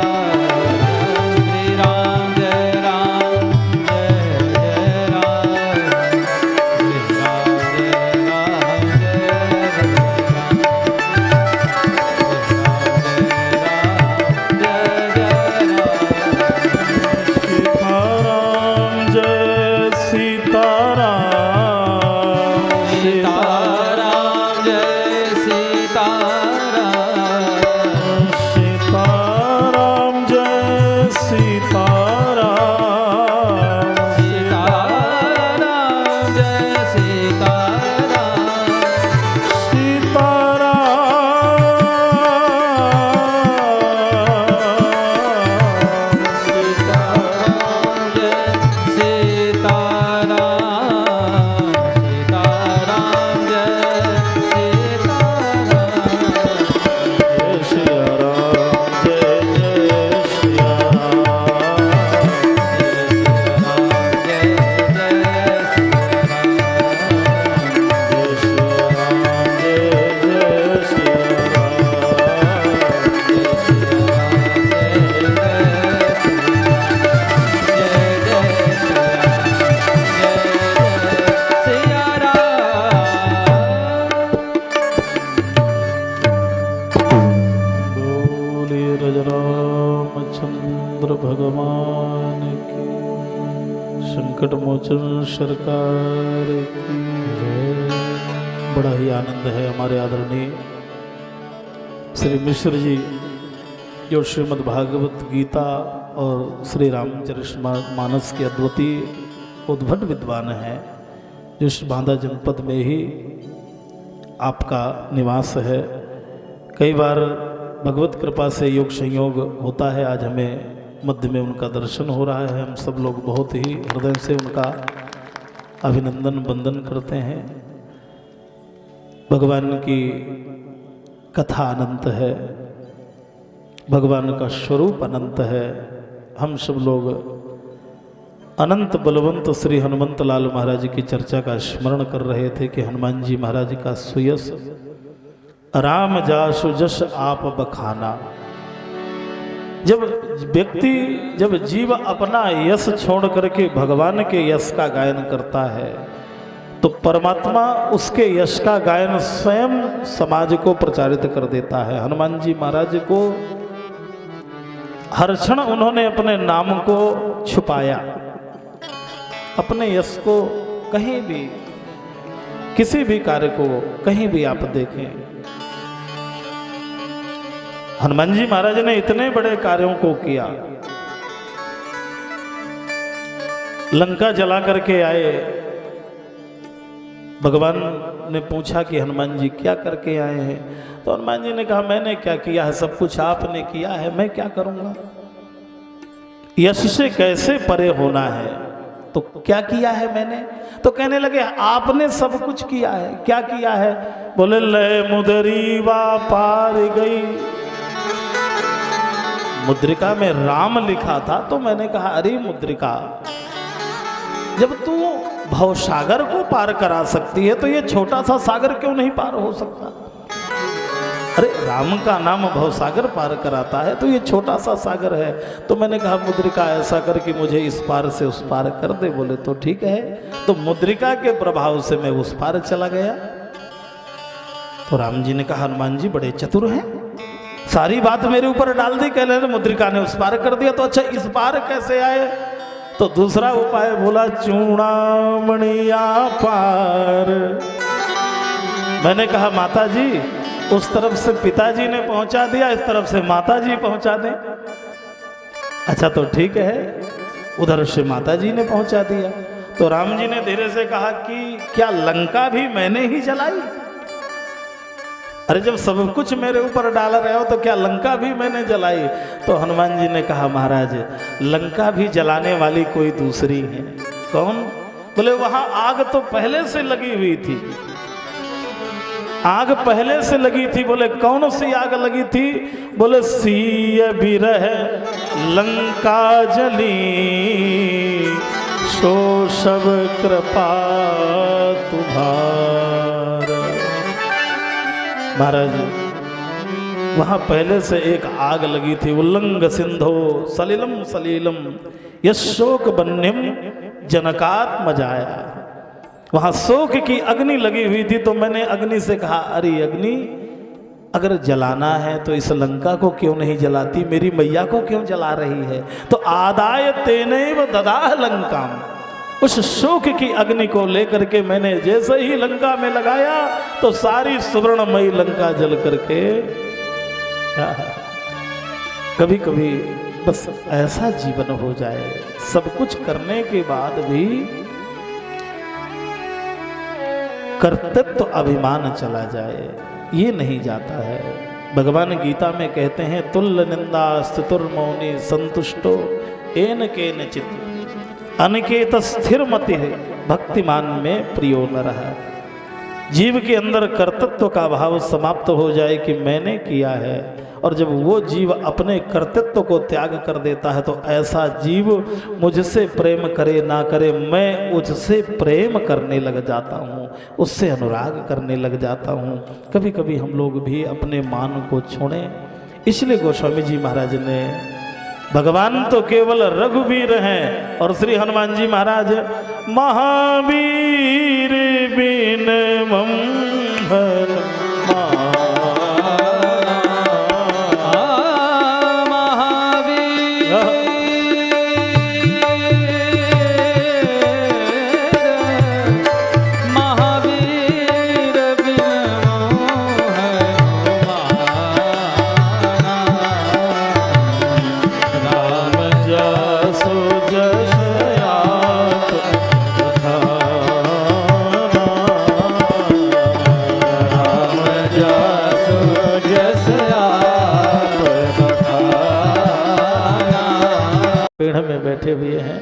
सीताराम जय सीताराम, सीताराम जय सीताराम, सीताराम जय सीताराम, सीताराम जय सीताराम, सीताराम जय सीताराम, जय श्री राम जय जय श्री राम, रामचंद्र भगवान की, संकट मोचन सरकार की। बड़ा ही आनंद है हमारे आदरणीय श्री मिश्र जी, जो श्रीमद् भागवत गीता और श्री रामचरितमानस के अद्वितीय उद्भट विद्वान हैं, जिस बांदा जनपद में ही आपका निवास है। कई बार भगवत कृपा से योग संयोग होता है। आज हमें मध्य में उनका दर्शन हो रहा है। हम सब लोग बहुत ही हृदय से उनका अभिनंदन वंदन करते हैं। भगवान की कथा अनंत है, भगवान का स्वरूप अनंत है। हम सब लोग अनंत बलवंत श्री हनुमंत लाल महाराज की चर्चा का स्मरण कर रहे थे कि हनुमान जी महाराज का सुयस राम जासु जस आप बखाना। जब जीव अपना यश छोड़ करके भगवान के यश का गायन करता है, तो परमात्मा उसके यश का गायन स्वयं समाज को प्रचारित कर देता है। हनुमान जी महाराज को हर क्षण उन्होंने अपने नाम को छुपाया, अपने यश को कहीं भी, किसी भी कार्य को कहीं भी आप देखें, हनुमान जी महाराज ने इतने बड़े कार्यों को किया। लंका जला करके आए, भगवान ने पूछा कि हनुमान जी क्या करके आए हैं? तो हनुमान जी ने कहा मैंने क्या किया है, सब कुछ आपने किया है, मैं क्या करूंगा। यश से कैसे परे होना है, तो क्या किया है मैंने? तो कहने लगे आपने सब कुछ किया है। क्या किया है? बोले लय मुदरी वा पार गई। मुद्रिका में राम लिखा था, तो मैंने कहा अरे मुद्रिका, जब तू भवसागर को पार करा सकती है तो ये छोटा सा सागर क्यों नहीं पार हो सकता? अरे राम का नाम भवसागर पार कराता है, तो ये छोटा सा सागर है। तो मैंने कहा मुद्रिका ऐसा कर कि मुझे इस पार से उस पार कर दे। बोले तो ठीक है। तो मुद्रिका के प्रभाव से मैं उस पार चला गया। तो राम जी ने कहा हनुमान जी बड़े चतुर हैं, सारी बात मेरे ऊपर डाल दी। कह रहे मुद्रिका ने उस पार कर दिया। तो अच्छा इस पार कैसे आए? तो दूसरा उपाय बोला चूड़ामणिया पार। मैंने कहा माता जी, उस तरफ से पिताजी ने पहुंचा दिया, इस तरफ से माता जी पहुंचा दें। अच्छा तो ठीक है, उधर से माता जी ने पहुंचा दिया। तो राम जी ने धीरे से कहा कि क्या लंका भी मैंने ही जलाई? अरे जब सब कुछ मेरे ऊपर डाल रहे हो तो क्या लंका भी मैंने जलाई? तो हनुमान जी ने कहा महाराज लंका भी जलाने वाली कोई दूसरी है। कौन? बोले वहां आग तो पहले से लगी हुई थी, आग पहले से लगी थी। बोले कौन सी आग लगी थी? बोले सीय बिरह लंका जली, सो सब कृपा तुम्हार। महाराज वहां पहले से एक आग लगी थी। उल्लंघ सिंधो सलिलम सलीलम यशोक बन्यम जनकात्मजाया। वहां शोक की अग्नि लगी हुई थी। तो मैंने अग्नि से कहा अरे अग्नि, अगर जलाना है तो इस लंका को क्यों नहीं जलाती, मेरी मैया को क्यों जला रही है? तो आदाय तेनैव ददाह लंका। उस शोक की अग्नि को लेकर के मैंने जैसे ही लंका में लगाया तो सारी सुवर्णमयी लंका जल करके। कभी कभी बस ऐसा जीवन हो जाए, सब कुछ करने के बाद भी कर्तव्य अभिमान चला जाए, ये नहीं जाता है। भगवान गीता में कहते हैं तुल्य निंदा स्तुतिर्मौनि संतुष्टो एन केन चित्त अनिकेत स्थिर मति है भक्तिमान में प्रियो न रहा। जीव के अंदर कर्तृत्व का भाव समाप्त हो जाए कि मैंने किया है, और जब वो जीव अपने कर्तृत्व को त्याग कर देता है तो ऐसा जीव मुझसे प्रेम करे ना करे, मैं उससे प्रेम करने लग जाता हूँ, उससे अनुराग करने लग जाता हूँ। कभी कभी हम लोग भी अपने मान को छोड़ें। इसलिए गोस्वामी जी महाराज ने, भगवान तो केवल रघुवीर हैं और श्री हनुमान जी महाराज महावीर बिन मंभर महावीर में बैठे हुए हैं।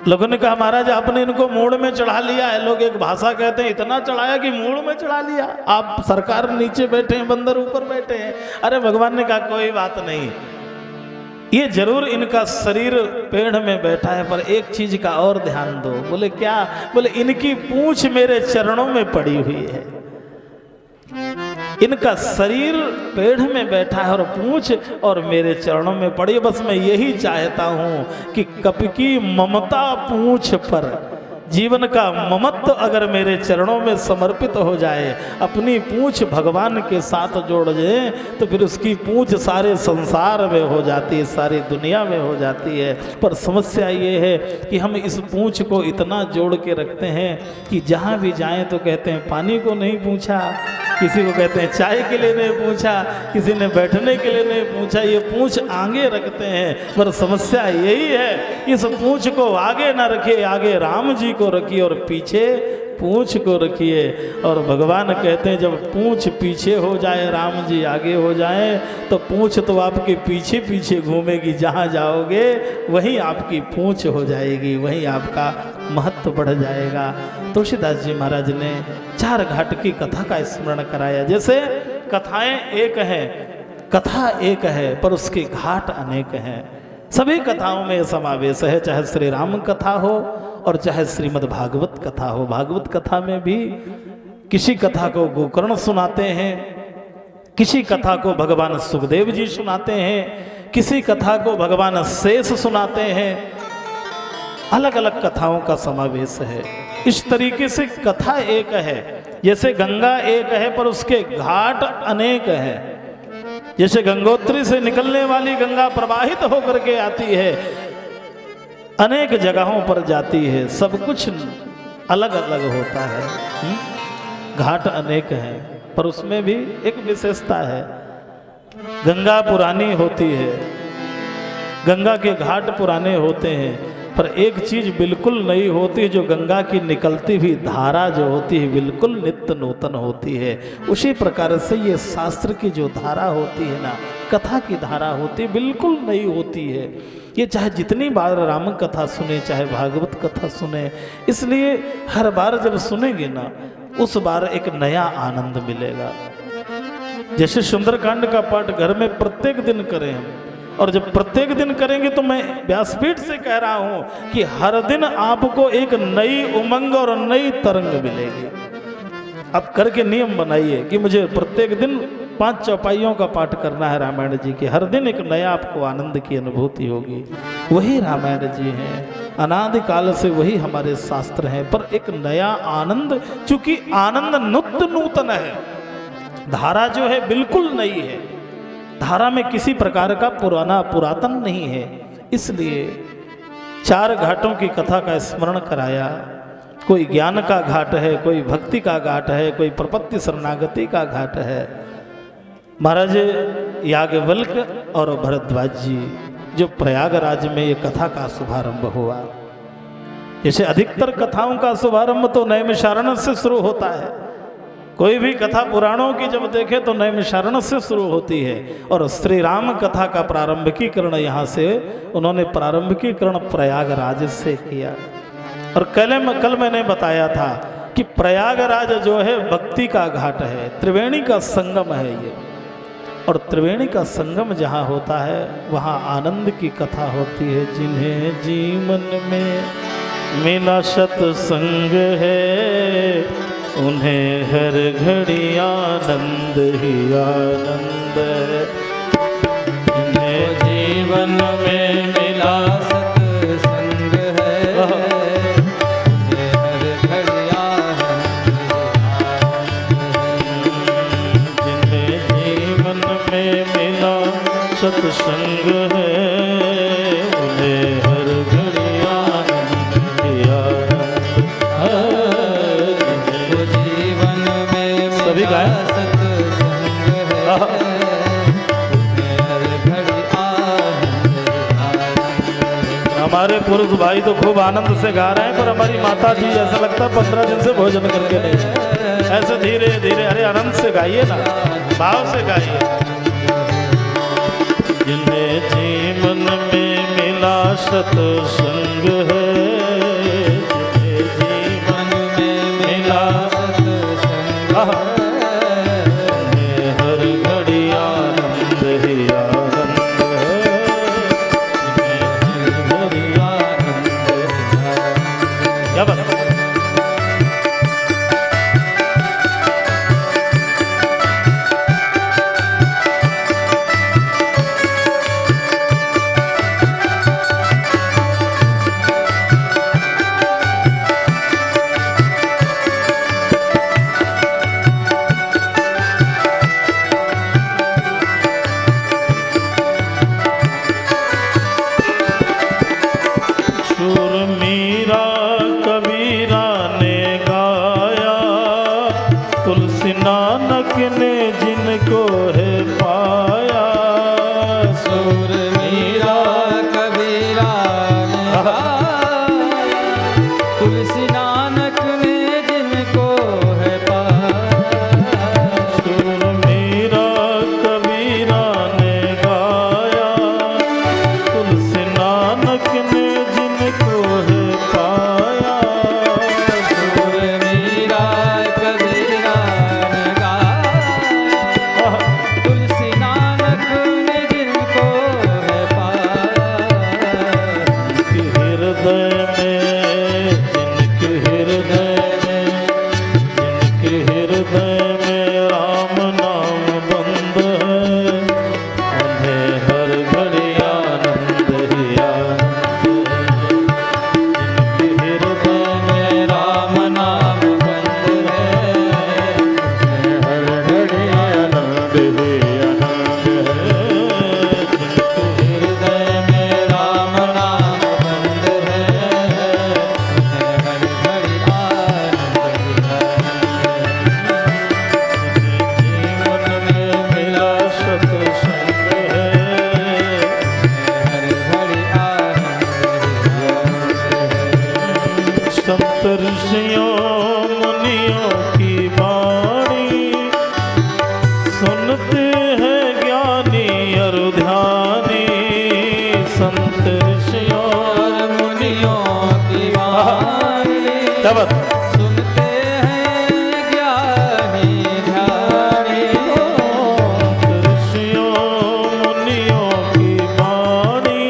लोगों ने कहा महाराज आपने इनको मूड़ में चढ़ा लिया है। लोग एक भाषा कहते हैं इतना चढ़ाया कि मूड़ में चढ़ा लिया। आप सरकार नीचे बैठे हैं, बंदर ऊपर बैठे हैं। अरे भगवान ने कहा कोई बात नहीं, ये जरूर इनका शरीर पेड़ में बैठा है, पर एक चीज का और ध्यान दो। बोले क्या? बोले इनकी पूंछ मेरे चरणों में पड़ी हुई है। इनका शरीर पेड़ में बैठा है और पूंछ और मेरे चरणों में पड़ी है। बस मैं यही चाहता हूं कि कब की ममता पूंछ पर, जीवन का ममत्व अगर मेरे चरणों में समर्पित हो जाए, अपनी पूंछ भगवान के साथ जोड़ जाए, तो फिर उसकी पूंछ सारे संसार में हो जाती है, सारी दुनिया में हो जाती है। पर समस्या ये है कि हम इस पूंछ को इतना जोड़ के रखते हैं कि जहाँ भी जाएं तो कहते हैं पानी को नहीं पूछा, किसी को कहते हैं चाय के लिए नहीं पूछा, किसी ने बैठने के लिए नहीं पूछा। ये पूंछ आगे रखते हैं, पर समस्या यही है, इस पूंछ को आगे ना रखिए, आगे राम जी को रखिए और पीछे पूंछ को रखिए। और भगवान कहते हैं जब पूंछ पीछे हो जाए, राम जी आगे हो जाए, तो पूंछ तो आपके पीछे पीछे घूमेगी। जहाँ जाओगे वहीं आपकी पूंछ हो जाएगी, वहीं आपका महत्व बढ़ जाएगा। तुलसीदास जी महाराज ने 4 घाट की कथा का स्मरण कराया। जैसे कथाएं एक है, कथा एक है, पर उसके घाट अनेक हैं। सभी कथाओं में समावेश है, चाहे श्री राम कथा हो और चाहे श्रीमद् भागवत कथा हो। भागवत कथा में भी किसी कथा को गोकर्ण सुनाते हैं, किसी कथा को भगवान सुखदेव जी सुनाते हैं, किसी कथा को भगवान शेष सुनाते हैं। अलग अलग कथाओं का समावेश है। इस तरीके से कथा एक है। जैसे गंगा एक है पर उसके घाट अनेक हैं। जैसे गंगोत्री से निकलने वाली गंगा प्रवाहित होकर के आती है, अनेक जगहों पर जाती है, सब कुछ अलग अलग होता है। घाट अनेक हैं, पर उसमें भी एक विशेषता है। गंगा पुरानी होती है, गंगा के घाट पुराने होते हैं, पर एक चीज बिल्कुल नई होती है, जो गंगा की निकलती हुई धारा जो होती है बिल्कुल नित्य नूतन होती है। उसी प्रकार से ये शास्त्र की जो धारा होती है ना, कथा की धारा होती है, बिल्कुल नई होती है। ये चाहे जितनी बार राम कथा सुने, चाहे भागवत कथा सुने, इसलिए हर बार जब सुनेंगे ना, उस बार एक नया आनंद मिलेगा। जैसे सुंदरकांड का पाठ घर में प्रत्येक दिन करें हम, और जब प्रत्येक दिन करेंगे तो मैं व्यासपीठ से कह रहा हूं कि हर दिन आपको एक नई उमंग और नई तरंग मिलेगी। आप करके नियम बनाइए कि मुझे प्रत्येक दिन 5 चौपाइयों का पाठ करना है रामायण जी के। हर दिन एक नया आपको आनंद की अनुभूति होगी। वही रामायण जी हैं, अनादिकाल से वही हमारे शास्त्र हैं, पर एक नया आनंद, चूंकि आनंद नित्य नूतन है, धारा जो है बिल्कुल नई है, धारा में किसी प्रकार का पुरातन नहीं है। इसलिए 4 घाटों की कथा का स्मरण कराया। कोई ज्ञान का घाट है, कोई भक्ति का घाट है, कोई प्रपत्ति शरणागति का घाट है। महाराज याज्ञवल्क्य और भरद्वाज जी जो प्रयागराज में ये कथा का शुभारंभ हुआ। जैसे अधिकतर कथाओं का शुभारंभ तो नैमिषारण्य से शुरू होता है। कोई भी कथा पुराणों की जब देखे तो नैमिषारण्य से शुरू होती है। और श्री राम कथा का प्रारंभिकीकरण यहाँ से उन्होंने प्रारंभिकीकरण प्रयागराज से किया। और कल मैंने बताया था कि प्रयागराज जो है भक्ति का घाट है, त्रिवेणी का संगम है ये। और त्रिवेणी का संगम जहाँ होता है वहाँ आनंद की कथा होती है। जिन्हें जीवन में मिला सत्संग है, उन्हें हर घड़ी आनंद ही आनंद है। जिन्हें जीवन में मिला सत्संग है, उन्हें हर घड़ी आनंद है। जिन्हें जीवन में मिला सत्संग है, उन्हें हर घड़ी आनंद ही आनंद है। सभी गाय हमारे पुरुष भाई तो खूब आनंद से गा रहे हैं, पर हमारी माता जी ऐसा लगता है 15 दिन से भोजन करके नहीं। ऐसे धीरे धीरे, अरे आनंद से गाइए ना, भाव से गाइए। जिन्हें जीवन में मिला सत्संग है, जिन्हें जीवन में मिला सत्संग है, उन्हें हर घड़ी आनंद ही आनंद है, उन्हें हर घड़ी आनंद ही आनंद है। क्या बात है? मीरा कबीरा ने गाया, तुलसी नानक ने जिनको है पाया। सुर मीरा कबीरा ने गाया, तुलसी नानक ने जिनको है पाया। सुर मीरा कबीरा ने गाया, तुलसी नानक ने जिनको है पाया। सुर मीरा कबीरा ने गाया, तुलसी नानक ने जिनको है पाया। जिनके हृदय में, जिनके हृदय में राम नाम बंद है, उन्हें हर घड़ी आनंद ही आनंद है। जिनके हृदय में राम नाम बंद है, उन्हें हर घड़ी आनंद ही आनंद है। जिनके हृदय में राम नाम बंद है, हर घड़ी आनंद जीवन में मिला सत्संग है, हर घड़ी आनंद संत ऋषियों मुनियों की वाणी सुनते हैं ज्ञानी और ध्यानी। संत ऋषियों और मुनियों की वाणी क्या बात है? सुनते हैं ज्ञानी ध्यानी। संत ऋषियों मुनियों की वाणी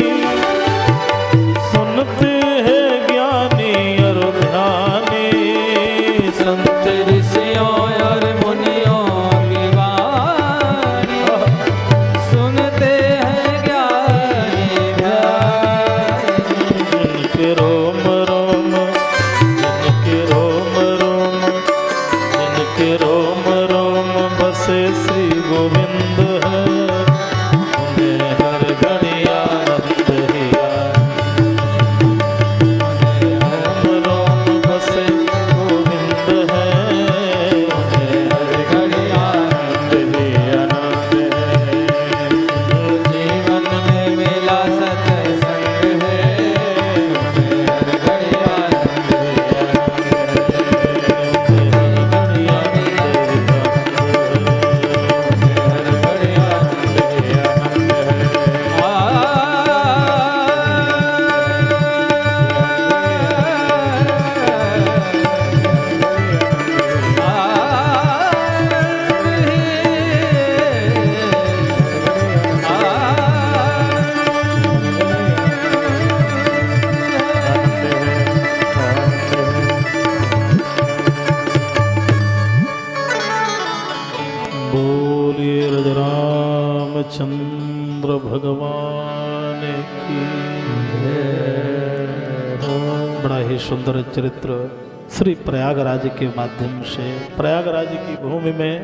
सुनते हैं ज्ञानी और ध्यानी। संत ऋषियों और मुनियों की वाणी सुनते हैं ज्ञानी ध्यानी। जिनके रोम रोम, जिनके रोम रोम, जिनके रोम रोम बसे श्री गोविंद है, उन्हें हर घड़ी आनंद ही आनंद। उन्हें रोम रोम बसे गोविंद है, उन्हें हर घड़ी आनंद ही आनंद है। जीवन में मिला सत्संग है, हर घड़ी आनंद बोलिए रजरामचंद्र भगवान की बड़ा ही सुंदर चरित्र श्री प्रयागराज के माध्यम से प्रयागराज की भूमि में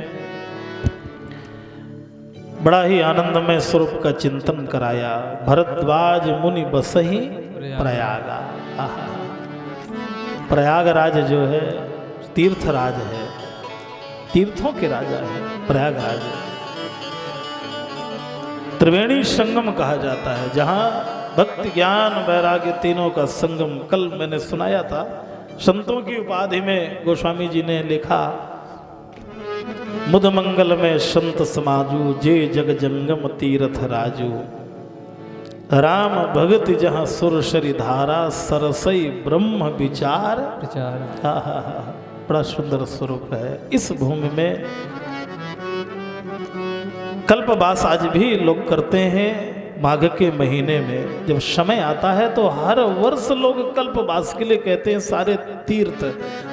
बड़ा ही आनंदमय स्वरूप का चिंतन कराया। भरद्वाज मुनि बसहि प्रयागा। आहा। प्रयागराज जो है तीर्थराज है, तीर्थों के राजा है प्रयागराज। त्रिवेणी संगम कहा जाता है, जहाँ भक्ति ज्ञान वैराग्य तीनों का संगम। कल मैंने सुनाया था, संतों की उपाधि में गोस्वामी जी ने लिखा, मुद मंगल में संत समाजू जे जग जंगम तीर्थ राजू। राम भगति जहाँ सुर शरी धारा सरसई ब्रह्म विचार। विचार। हाँ हाँ हाँ, बड़ा सुंदर स्वरूप है। इस भूमि में कल्पवास आज भी लोग करते हैं। माघ के महीने में जब समय आता है तो हर वर्ष लोग कल्पवास के लिए कहते हैं। सारे तीर्थ,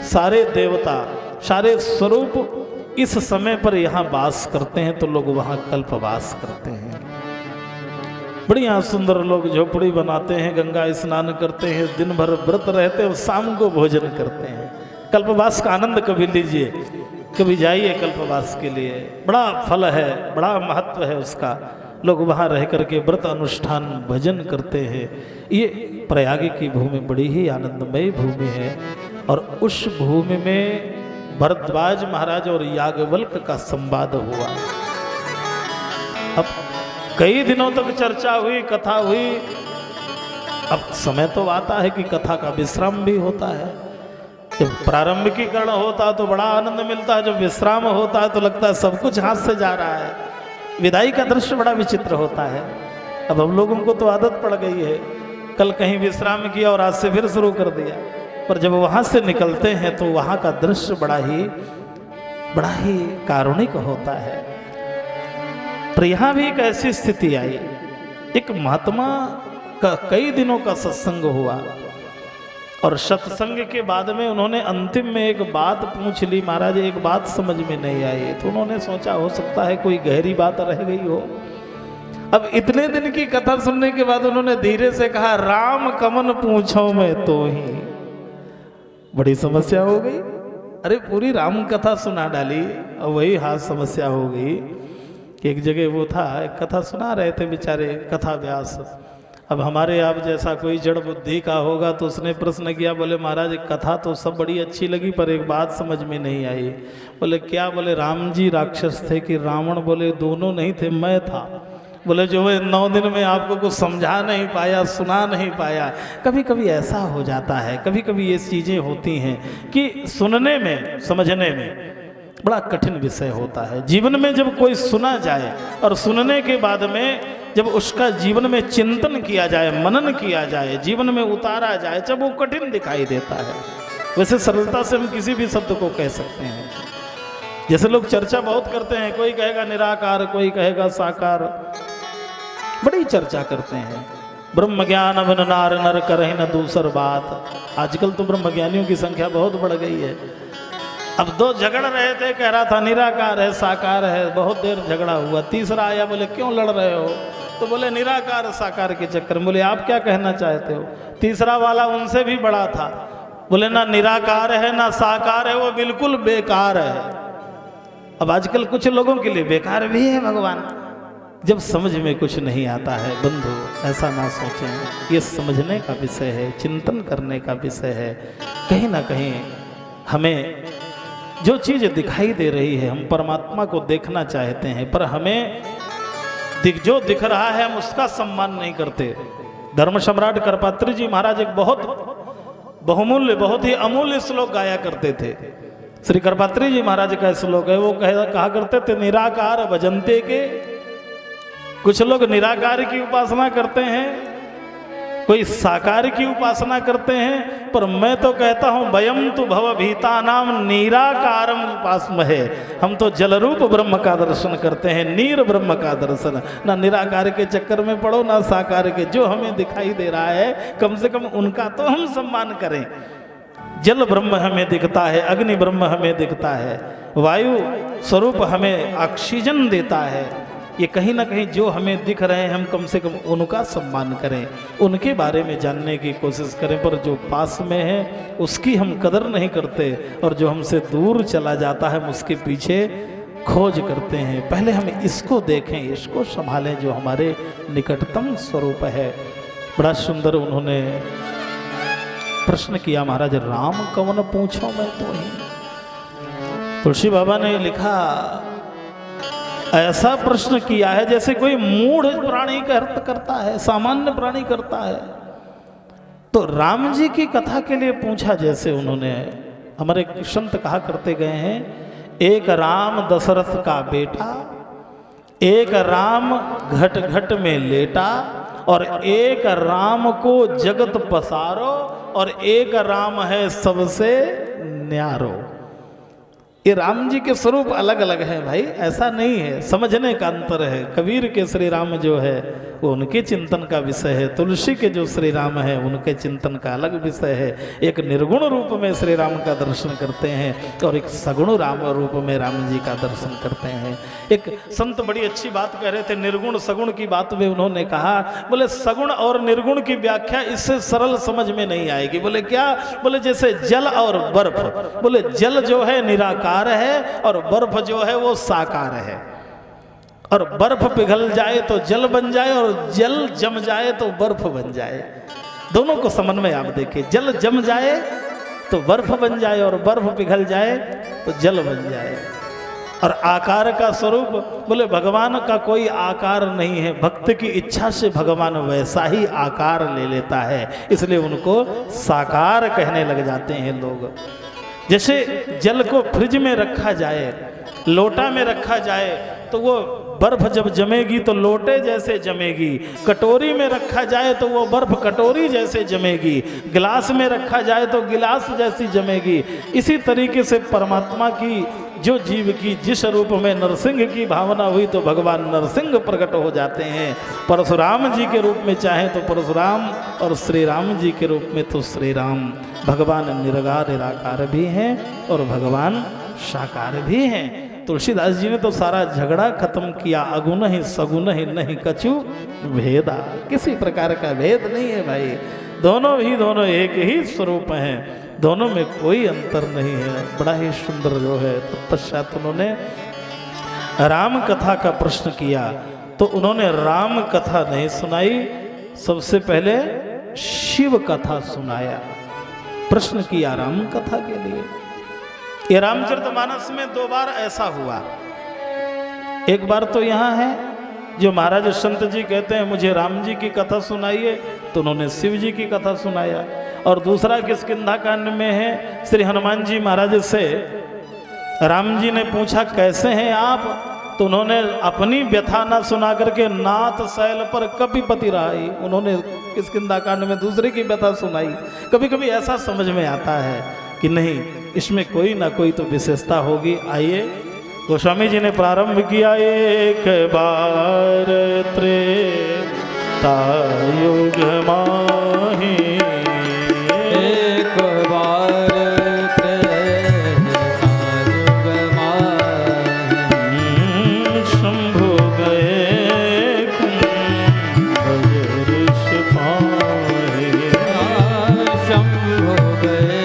सारे देवता, सारे स्वरूप इस समय पर यहाँ वास करते हैं, तो लोग वहाँ कल्पवास करते हैं। बढ़िया सुंदर लोग झोपड़ी बनाते हैं, गंगा स्नान करते हैं, दिन भर व्रत रहते हैं और शाम को भोजन करते हैं। कल्पवास का आनंद कभी लीजिए, कभी जाइए कल्पवास के लिए। बड़ा फल है, बड़ा महत्व है उसका। लोग वहाँ रह करके व्रत अनुष्ठान भजन करते हैं। ये प्रयाग की भूमि बड़ी ही आनंदमयी भूमि है। और उस भूमि में भरद्वाज महाराज और याज्ञवल्क्य का संवाद हुआ। अब कई दिनों तक चर्चा हुई, कथा हुई। अब समय तो आता है कि कथा का विश्राम भी होता है। जब प्रारंभिकीकरण होता है तो बड़ा आनंद मिलता है, जब विश्राम होता है तो लगता है सब कुछ हाथ से जा रहा है। विदाई का दृश्य बड़ा विचित्र होता है। अब हम लोगों को तो आदत पड़ गई है, कल कहीं विश्राम किया और आज से फिर शुरू कर दिया। पर जब वहाँ से निकलते हैं तो वहाँ का दृश्य बड़ा ही कारुणिक होता है। पर यहाँ भी एक ऐसी स्थिति आई, एक महात्मा का कई दिनों का सत्संग हुआ और सत्संग के बाद में उन्होंने अंतिम में एक बात पूछ ली। महाराज एक बात समझ में नहीं आई, तो उन्होंने सोचा हो सकता है कोई गहरी बात रह गई हो। अब इतने दिन की कथा सुनने के बाद उन्होंने धीरे से कहा, राम कमन पूछो मैं तो ही। बड़ी समस्या हो गई। अरे पूरी राम कथा सुना डाली और वही हाथ समस्या हो गई। एक जगह वो था, एक कथा सुना रहे थे बेचारे कथा व्यास। अब हमारे आप जैसा कोई जड़ बुद्धि का होगा तो उसने प्रश्न किया, बोले महाराज कथा तो सब बड़ी अच्छी लगी पर एक बात समझ में नहीं आई। बोले क्या? बोले राम जी राक्षस थे कि रावण? बोले दोनों नहीं थे, मैं था। बोले जो है 9 दिन में आपको कुछ समझा नहीं पाया, सुना नहीं पाया। कभी कभी ऐसा हो जाता है, कभी कभी ये चीज़ें होती हैं कि सुनने में समझने में बड़ा कठिन विषय होता है। जीवन में जब कोई सुना जाए और सुनने के बाद में जब उसका जीवन में चिंतन किया जाए, मनन किया जाए, जीवन में उतारा जाए, जब वो कठिन दिखाई देता है। वैसे सरलता से हम किसी भी शब्द को कह सकते हैं। जैसे लोग चर्चा बहुत करते हैं, कोई कहेगा निराकार, कोई कहेगा साकार, बड़ी चर्चा करते हैं। ब्रह्म ज्ञान अवन नार नर करहि न दूसर बात। आजकल तो ब्रह्मज्ञानियों की संख्या बहुत बढ़ गई है। अब 2 झगड़ रहे थे, कह रहा था निराकार है साकार है, बहुत देर झगड़ा हुआ। तीसरा आया, बोले क्यों लड़ रहे हो? तो बोले निराकार साकार के चक्कर में। बोले आप क्या कहना चाहते हो? तीसरा वाला उनसे भी बड़ा था, बोले ना निराकार है ना साकार है, वो बिल्कुल बेकार है। अब आजकल कुछ लोगों के लिए बेकार भी है भगवान। जब समझ में कुछ नहीं आता है बंधु, ऐसा ना सोचें। ये समझने का विषय है, चिंतन करने का विषय है। कहीं ना कहीं हमें जो चीज़ दिखाई दे रही है, हम परमात्मा को देखना चाहते हैं, पर हमें जो दिख रहा है हम उसका सम्मान नहीं करते। धर्म सम्राट करपात्री जी महाराज एक बहुत बहुमूल्य, बहुत ही अमूल्य श्लोक गाया करते थे। श्री करपात्री जी महाराज का श्लोक है, वो कहा करते थे निराकार भजन्ते के। कुछ लोग निराकार की उपासना करते हैं, कोई साकार की उपासना करते हैं, पर मैं तो कहता हूं वयम तु भव भीता नाम निराकारम उपासमहे। हम तो जल रूप ब्रह्म का दर्शन करते हैं, नीर ब्रह्म का दर्शन। ना निराकार के चक्कर में पड़ो ना साकार के। जो हमें दिखाई दे रहा है कम से कम उनका तो हम सम्मान करें। जल ब्रह्म हमें दिखता है, अग्नि ब्रह्म हमें दिखता है, वायु स्वरूप हमें ऑक्सीजन देता है। ये कहीं ना कहीं जो हमें दिख रहे हैं हम कम से कम उनका सम्मान करें, उनके बारे में जानने की कोशिश करें। पर जो पास में है उसकी हम कदर नहीं करते, और जो हमसे दूर चला जाता है हम उसके पीछे खोज करते हैं। पहले हम इसको देखें, इसको संभालें जो हमारे निकटतम स्वरूप है। बड़ा सुंदर उन्होंने प्रश्न किया, महाराज राम कवन पूछो मैं तो ही। तुलसी बाबा ने लिखा, ऐसा प्रश्न किया है जैसे कोई मूढ़ प्राणी करता है, सामान्य प्राणी करता है। तो राम जी की कथा के लिए पूछा, जैसे उन्होंने, हमारे संत कहा करते गए हैं, एक राम दशरथ का बेटा, एक राम घट घट में लेटा, और एक राम को जगत पसारो और एक राम है सबसे न्यारो। ये राम जी के स्वरूप अलग अलग हैं भाई, ऐसा नहीं है, समझने का अंतर है। कबीर के श्री राम जो है वो उनके चिंतन का विषय है, तुलसी के जो श्री राम है उनके चिंतन का अलग विषय है। एक निर्गुण रूप में श्री राम का दर्शन करते हैं और एक सगुण राम रूप में राम जी का दर्शन करते हैं। एक संत बड़ी अच्छी बात कह रहे थे, निर्गुण सगुण की बात में उन्होंने कहा, बोले सगुण और निर्गुण की व्याख्या इससे सरल समझ में नहीं आएगी। बोले क्या? बोले जैसे जल और बर्फ, बोले जल जो है निराकार है और बर्फ जो है वो साकार है। और बर्फ पिघल जाए तो जल बन जाए और जल जम जाए तो बर्फ बन जाए। दोनों को समन्वय आप देखिए, जल जम जाए तो बर्फ बन जाए और बर्फ पिघल जाए तो जल बन जाए। और आकार का स्वरूप, बोले भगवान का कोई आकार नहीं है, भक्त की इच्छा से भगवान वैसा ही आकार ले लेता है, इसलिए उनको साकार कहने लग जाते हैं लोग। जैसे जल को फ्रिज में रखा जाए, लोटा में रखा जाए तो वो बर्फ जब जमेगी तो लोटे जैसे जमेगी, कटोरी में रखा जाए तो वो बर्फ कटोरी जैसे जमेगी, गिलास में रखा जाए तो गिलास जैसी जमेगी। इसी तरीके से परमात्मा की जो जीव की जिस रूप में नरसिंह की भावना हुई तो भगवान नरसिंह प्रकट हो जाते हैं। परशुराम जी के रूप में चाहे तो परशुराम और श्री राम जी के रूप में तो श्री राम। भगवान निराकार निराकार भी हैं और भगवान साकार भी हैं। तुलसीदास जी ने तो सारा झगड़ा खत्म किया, अगुण ही सगुण ही नहीं कछु भेदा। किसी प्रकार का भेद नहीं है भाई, दोनों एक ही स्वरूप हैं, दोनों में कोई अंतर नहीं है। बड़ा ही सुंदर जो है। तत्पश्चात उन्होंने राम कथा का प्रश्न किया तो उन्होंने राम कथा नहीं सुनाई, सबसे पहले शिव कथा सुनाया। प्रश्न किया राम कथा के लिए। ये रामचरितमानस में 2 बार ऐसा हुआ। एक बार तो यहाँ है जो महाराज संत जी कहते हैं मुझे राम जी की कथा सुनाइए, तो उन्होंने शिव जी की कथा सुनाया। और दूसरा किष्किंधा कांड में है, श्री हनुमान जी महाराज से राम जी ने पूछा कैसे हैं आप, तो उन्होंने अपनी व्यथा ना सुना करके नाथ शैल पर कपिपति रहाई, उन्होंने किष्किंधा कांड में दूसरे की व्यथा सुनाई। कभी कभी ऐसा समझ में आता है कि नहीं, इसमें कोई ना कोई तो विशेषता होगी। आइए गोस्वामी जी ने प्रारंभ किया, एक बार त्रेता युग माही, एक बार त्रेता युग माही, शंभु गए ऋष पाहि, शंभु गए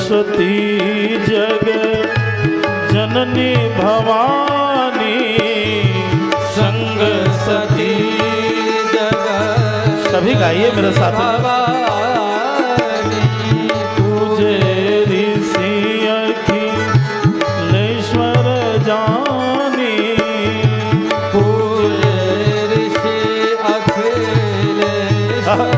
सती जग जननी भवानी, संग सती जग सभी गाइए मेरे साथ। भवानी, पूजे ऋषि अखिलेश्वर जानी, पूजे ऋषि अखिलेश्वर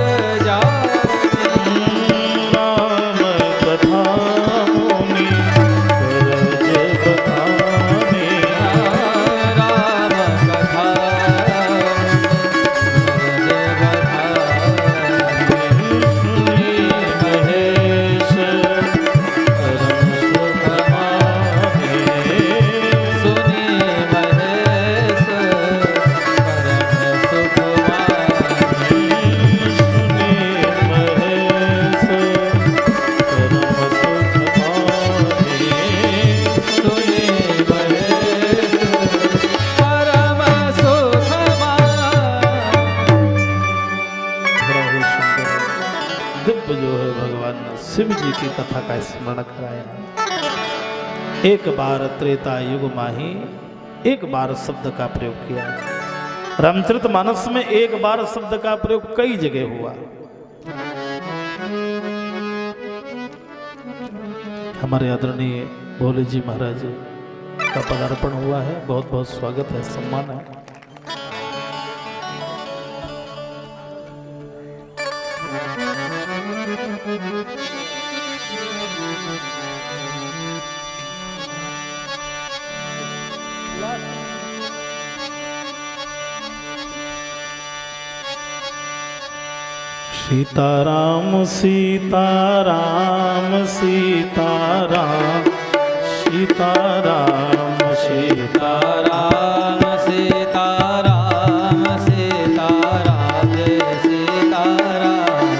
शिव जी की कथा का स्मरण कराया। एक बार त्रेता युग माही, एक बार शब्द का प्रयोग किया। रामचरितमानस में एक बार शब्द का प्रयोग कई जगह हुआ। हमारे आदरणीय भोले जी महाराज का पदार्पण हुआ है, बहुत बहुत स्वागत है, सम्मान है। सीताराम सीताराम सीताराम सीताराम सीताराम सीताराम सीताराम जय सीताराम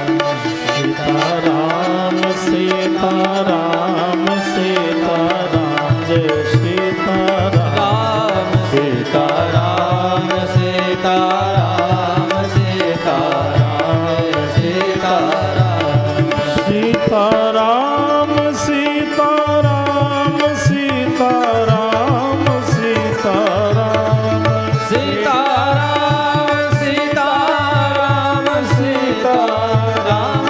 सीताराम सीताराम सीताराम जय सीताराम सीताराम सीताराम सीताराम जय सीताराम सीताराम सीताराम सीताराम सीताराम सीताराम सीताराम सीताराम सीताराम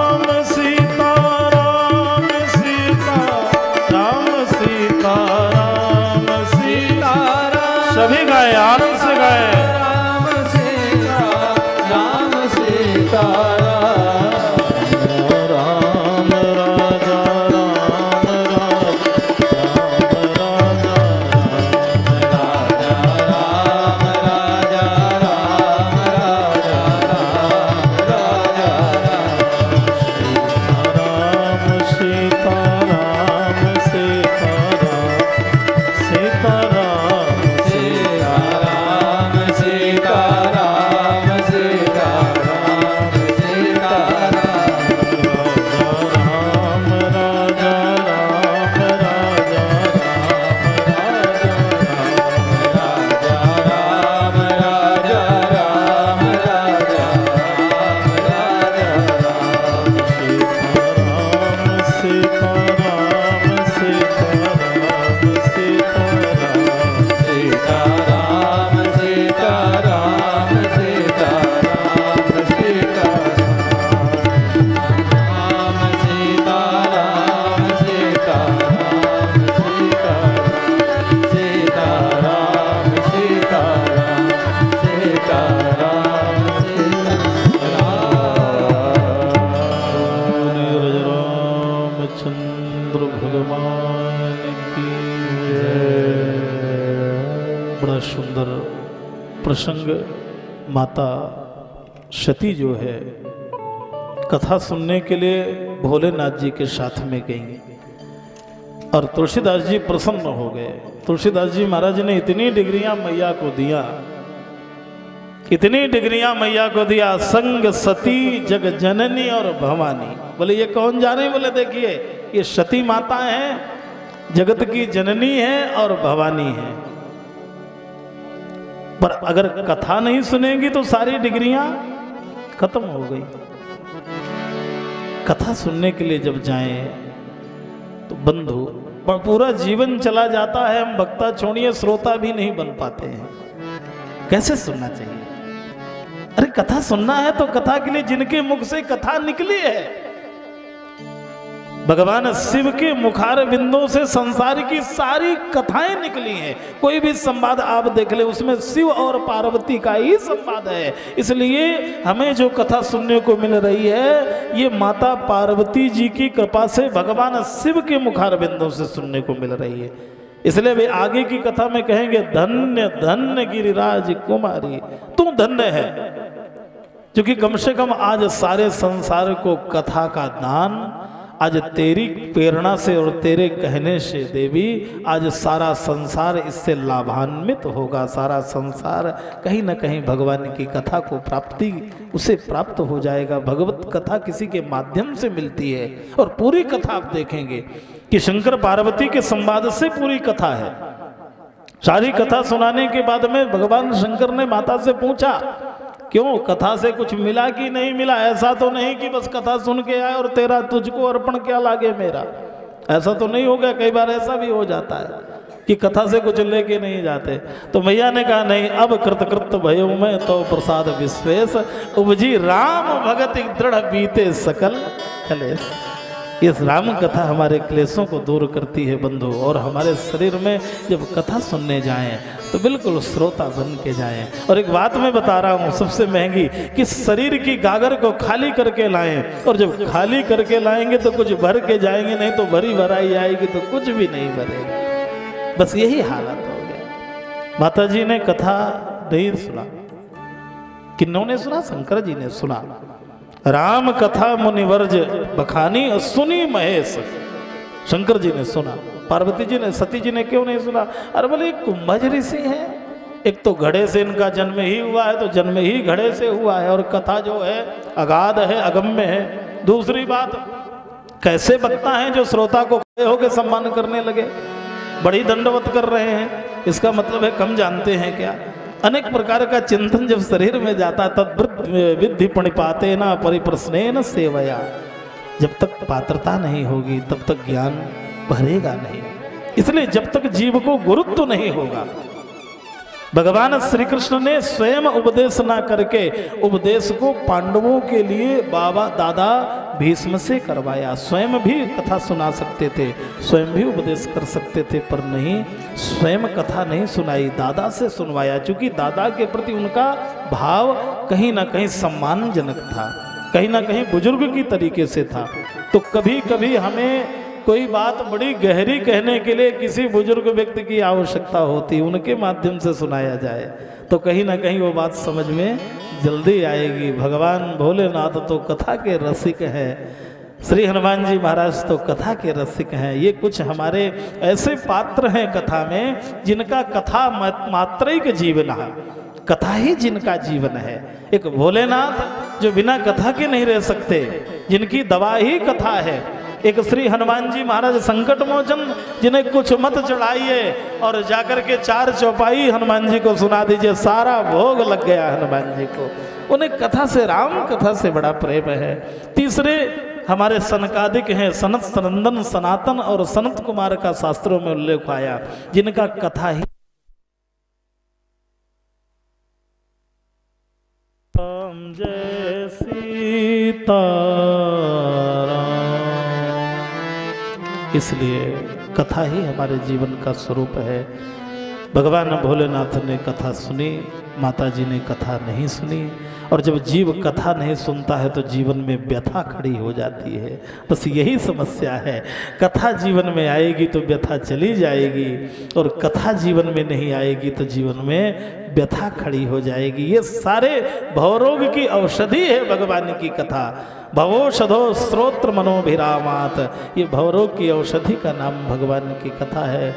सीताराम सीताराम सीताराम सीताराम सीताराम सभी गाए आनंद से गाए राम सीताराम सीताराम राम राजा राम राजा राम राजा राम राजा राम सीताराम सीताराम सीताराम सीताराम सीताराम सीताराम सीताराम राम राजा राम राजा राम राजा राम राजा सीताराम सीताराम सीताराम सीताराम सीताराम सीताराम सीताराम सीताराम सीताराम सीताराम सीताराम रामचंद्र भगवान की जय। बड़ा सुंदर प्रसंग। माता सती जो है कथा सुनने के लिए भोलेनाथ जी के साथ में गई और तुलसीदास जी प्रसन्न हो गए। तुलसीदास जी महाराज ने इतनी डिग्रियां मैया को दिया, इतनी डिग्रियां मैया को दिया, संग सती जग जननी और भवानी। बोले ये कौन जाने? बोले देखिए ये सती माता है, जगत की जननी है और भवानी है। पर अगर कथा नहीं सुनेगी तो सारी डिग्रियां खत्म हो गई। कथा सुनने के लिए जब जाएं तो बंधु पूरा जीवन चला जाता है, हम वक्ता छोड़िए श्रोता भी नहीं बन पाते हैं। कैसे सुनना चाहिए? अरे कथा सुनना है तो कथा के लिए जिनके मुख से कथा निकली है, भगवान शिव के मुखार बिंदों से संसार की सारी कथाएं निकली हैं। कोई भी संवाद आप देख ले उसमें शिव और पार्वती का ही संवाद है। इसलिए हमें जो कथा सुनने को मिल रही है ये माता पार्वती जी की कृपा से भगवान शिव के मुखार बिंदों से सुनने को मिल रही है। इसलिए वे आगे की कथा में कहेंगे धन्य धन्य गिरिराज कुमारी, तू धन्य है क्योंकि कम से कम आज सारे संसार को कथा का दान आज तेरी प्रेरणा से और तेरे कहने से देवी आज सारा संसार इससे लाभान्वित होगा। सारा संसार कहीं ना कहीं भगवान की कथा को प्राप्ति उसे प्राप्त हो जाएगा। भगवत कथा किसी के माध्यम से मिलती है और पूरी कथा आप देखेंगे कि शंकर पार्वती के संवाद से पूरी कथा है। सारी कथा सुनाने के बाद में भगवान शंकर ने माता से पूछा क्यों कथा से कुछ मिला कि नहीं मिला? ऐसा तो नहीं कि बस कथा सुन के आए और तेरा तुझको अर्पण क्या लागे मेरा, ऐसा तो नहीं हो गया। कई बार ऐसा भी हो जाता है कि कथा से कुछ लेके नहीं जाते। तो मैया ने कहा नहीं, अब कृतकृत भयो में तो प्रसाद विश्वेश उपजी राम भगत दृढ़ बीते सकल कलेश। ये राम कथा हमारे क्लेशों को दूर करती है बंधु। और हमारे शरीर में जब कथा सुनने जाएं तो बिल्कुल श्रोता बन के जाएं। और एक बात मैं बता रहा हूँ सबसे महंगी, कि शरीर की गागर को खाली करके लाएं, और जब खाली करके लाएंगे तो कुछ भर के जाएंगे, नहीं तो भरी भराई आएगी तो कुछ भी नहीं भरेगा। बस यही हालत हो गया। माता जी ने कथा नहीं सुना, किन्होंने सुना? शंकर जी ने सुना। राम कथा मुनिवर्ज बखानी सुनी महेश, शंकर जी ने सुना। पार्वती जी ने, सती जी ने क्यों नहीं सुना? अरे बोले कुंभज ऋषि हैं, एक तो घड़े से इनका जन्म ही हुआ है, तो जन्म ही घड़े से हुआ है, और कथा जो है अगाध है, अगम्य है। दूसरी बात, कैसे वक्ता हैं जो श्रोता को खड़े होकर सम्मान करने लगे, बड़ी दंडवत कर रहे हैं, इसका मतलब है कम जानते हैं क्या? अनेक प्रकार का चिंतन जब शरीर में जाता, तद्वृत्त विद्धि प्रणिपाते न परिप्रश्नेन सेवया। जब तक पात्रता नहीं होगी तब तक ज्ञान भरेगा नहीं। इसलिए जब तक जीव को गुरुत्व नहीं होगा, भगवान श्री कृष्ण ने स्वयं उपदेश ना करके उपदेश को पांडवों के लिए बाबा दादा भीष्म से करवाया। स्वयं भी कथा सुना सकते थे, स्वयं भी उपदेश कर सकते थे, पर नहीं, स्वयं कथा नहीं सुनाई, दादा से सुनवाया। क्योंकि दादा के प्रति उनका भाव कहीं ना कहीं सम्मानजनक था, कहीं ना कहीं बुजुर्ग की तरीके से था। तो कभी कभी हमें कोई बात बड़ी गहरी कहने के लिए किसी बुजुर्ग व्यक्ति की आवश्यकता होती, उनके माध्यम से सुनाया जाए तो कहीं ना कहीं वो बात समझ में जल्दी आएगी। भगवान भोलेनाथ तो कथा के रसिक हैं, श्री हनुमान जी महाराज तो कथा के रसिक हैं। ये कुछ हमारे ऐसे पात्र हैं कथा में जिनका कथा मात्रिक जीवन है, कथा ही जिनका जीवन है। एक भोलेनाथ जो बिना कथा के नहीं रह सकते, जिनकी दवा ही कथा है। एक श्री हनुमान जी महाराज संकट मोचन, जिन्हें कुछ मत चढ़ाइए और जाकर के 4 चौपाई हनुमान जी को सुना दीजिए, सारा भोग लग गया हनुमान जी को। उन्हें कथा से, राम कथा से बड़ा प्रेम है। तीसरे हमारे सनकादिक हैं, सनत सनंदन सनातन और सनत कुमार का शास्त्रों में उल्लेख आया, जिनका कथा ही जय सीता। इसलिए कथा ही हमारे जीवन का स्वरूप है। भगवान भोलेनाथ ने कथा सुनी, माता जी ने कथा नहीं सुनी। और जब जीव कथा नहीं सुनता है तो जीवन में व्यथा खड़ी हो जाती है। बस यही समस्या है, कथा जीवन में आएगी तो व्यथा चली जाएगी, और कथा जीवन में नहीं आएगी तो जीवन में व्यथा खड़ी हो जाएगी। ये सारे भवरोग की औषधि है भगवान की कथा। भवौषधो श्रोत्र मनोभिरामात, ये भवरोग की औषधि का नाम भगवान की कथा है।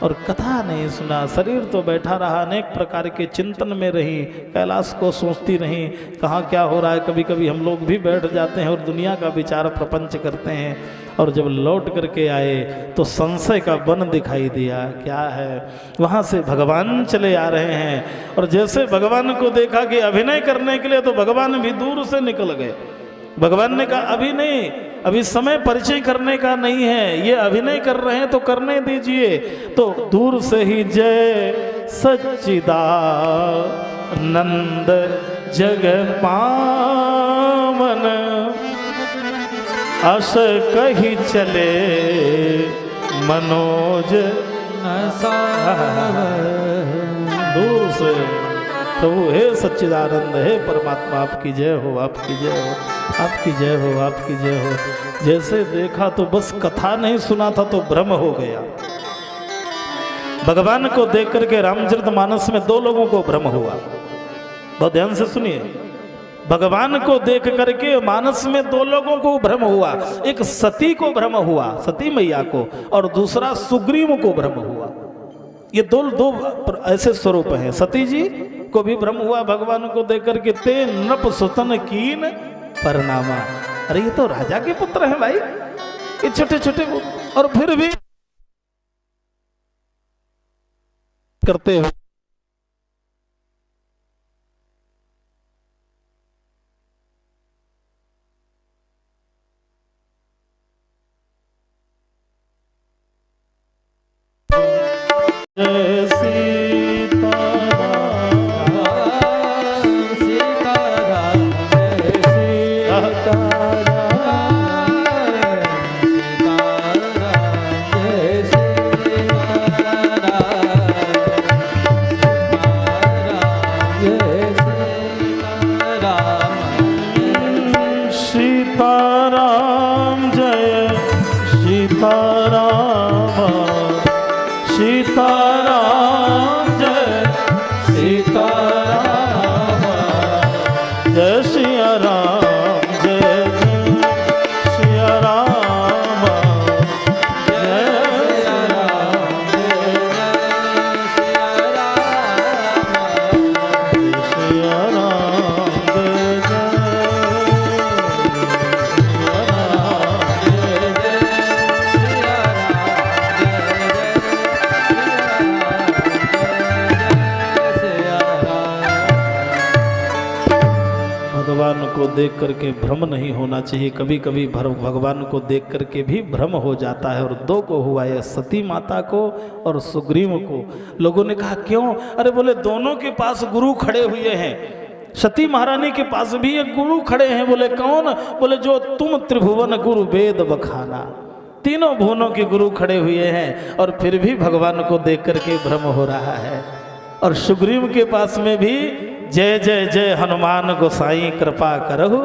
और कथा नहीं सुना, शरीर तो बैठा रहा, अनेक प्रकार के चिंतन में रही, कैलाश को सोचती रही, कहाँ क्या हो रहा है। कभी कभी हम लोग भी बैठ जाते हैं और दुनिया का विचार प्रपंच करते हैं, और जब लौट करके आए तो संशय का वन दिखाई दिया। क्या है? वहाँ से भगवान चले आ रहे हैं, और जैसे भगवान को देखा कि अभिनय करने के लिए, तो भगवान भी दूर से निकल गए। भगवान ने कहा अभी नहीं, अभी समय परिचय करने का नहीं है, ये अभिनय कर रहे हैं तो करने दीजिए। तो दूर से ही जय सच्चिदानंद जग पावन अस कही चले मनोज। दूर से प्रभु हे सच्चिदानंद, हे परमात्मा आपकी जय हो, आपकी जय हो, आपकी जय हो, आपकी जय हो। जैसे देखा तो बस कथा नहीं सुना था तो भ्रम हो गया। भगवान को देख करके रामचरितमानस में 2 लोगों को भ्रम हुआ। बहुत ध्यान से सुनिए, भगवान को देख करके मानस में 2 लोगों को भ्रम हुआ। एक सती को भ्रम हुआ, सती मैया को, और दूसरा सुग्रीव को भ्रम हुआ। ये दो ऐसे स्वरूप हैं। सती जी को भी भ्रम हुआ भगवान को देख करके, ते नृप सुतन कीन परनामा। अरे ये तो राजा के पुत्र हैं भाई, ये छोटे छोटे, और फिर भी करते हो। सीताराम जय सीताराम जय सिया राम जय जय सिया राम जय सिया राम जय सिया राम सिया राम जय जय भगवान को देख करके भ्रम नहीं होना चाहिए। कभी कभी भगवान को देख करके भी भ्रम हो जाता है, और दो को हुआ है, सती माता को और सुग्रीव को। लोगों ने कहा क्यों? अरे बोले दोनों के पास गुरु खड़े हुए हैं। सती महारानी के पास भी एक गुरु खड़े हैं। बोले कौन? बोले जो तुम त्रिभुवन गुरु वेद बखाना। तीनों भुवनों के गुरु खड़े हुए हैं, और फिर भी भगवान को देख करके भ्रम हो रहा है। और सुग्रीव के पास में भी जय जय जय हनुमान गोसाई कृपा करहु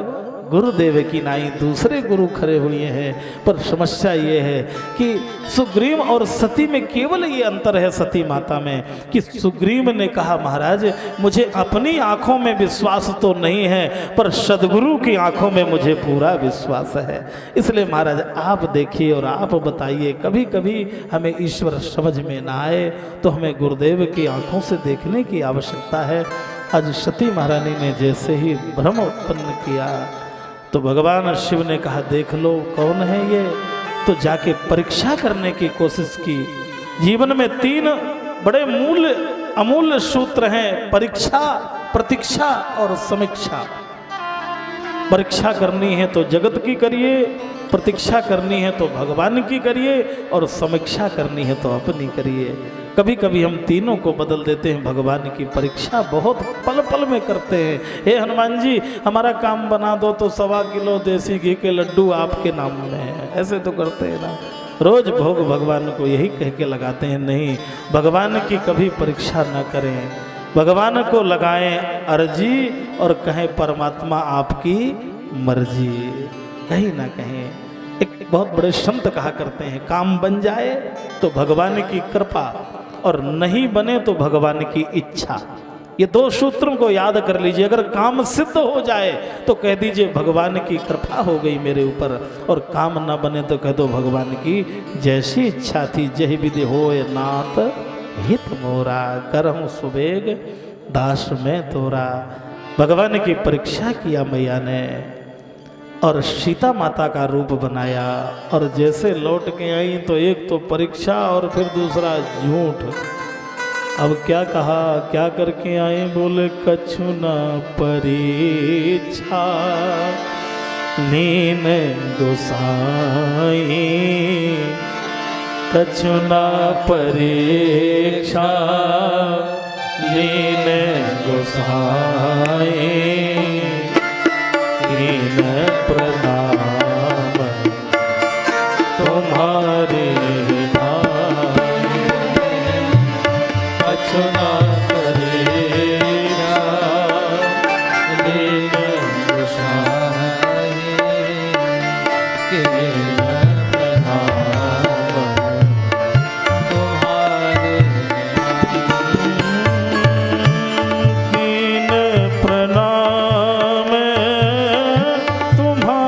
गुरुदेव की नाई, दूसरे गुरु खड़े हुए हैं। पर समस्या ये है कि सुग्रीव और सती में केवल ये अंतर है सती माता में, कि सुग्रीव ने कहा महाराज मुझे अपनी आंखों में विश्वास तो नहीं है, पर सदगुरु की आंखों में मुझे पूरा विश्वास है। इसलिए महाराज आप देखिए और आप बताइए, कभी कभी हमें ईश्वर समझ में ना आए तो हमें गुरुदेव की आंखों से देखने की आवश्यकता है। आज सती महारानी ने जैसे ही भ्रम उत्पन्न किया तो भगवान शिव ने कहा देख लो कौन है ये। तो जाके परीक्षा करने की कोशिश की। जीवन में तीन बड़े अमूल्य सूत्र हैं, परीक्षा, प्रतीक्षा और समीक्षा। परीक्षा करनी है तो जगत की करिए, प्रतीक्षा करनी है तो भगवान की करिए, और समीक्षा करनी है तो अपनी करिए। कभी कभी हम तीनों को बदल देते हैं। भगवान की परीक्षा बहुत पल पल में करते हैं। हे हनुमान जी हमारा काम बना दो तो 1.25 किलो देसी घी के लड्डू आपके नाम में है, ऐसे तो करते हैं ना। रोज भोग भगवान को यही कह के लगाते हैं। नहीं, भगवान की कभी परीक्षा न करें। भगवान को लगाएं अर्जी और कहें परमात्मा आपकी मर्जी। कहीं ना कहीं एक बहुत बड़े संत कहा करते हैं, काम बन जाए तो भगवान की कृपा, और नहीं बने तो भगवान की इच्छा। ये दो सूत्रों को याद कर लीजिए। अगर काम सिद्ध हो जाए तो कह दीजिए भगवान की कृपा हो गई मेरे ऊपर, और काम न बने तो कह दो भगवान की जैसी इच्छा थी जय विधि होय नाथ हित मोरा, करहूँ सुबेग दास में तोरा। भगवान की परीक्षा किया मैया ने, और सीता माता का रूप बनाया, और जैसे लौट के आई तो एक तो परीक्षा और फिर दूसरा झूठ। अब क्या कहा, क्या करके आए? बोले कछु न परीक्षा लीन गोसाई, कछु न परीक्षा लीन गोसाई, लीन प्रणाम तुम्हारे भाई, कछु न परीक्षा लीन गोसाई, लीन प्रणाम तुम्हारे कीन प्रणाम तुम्हारे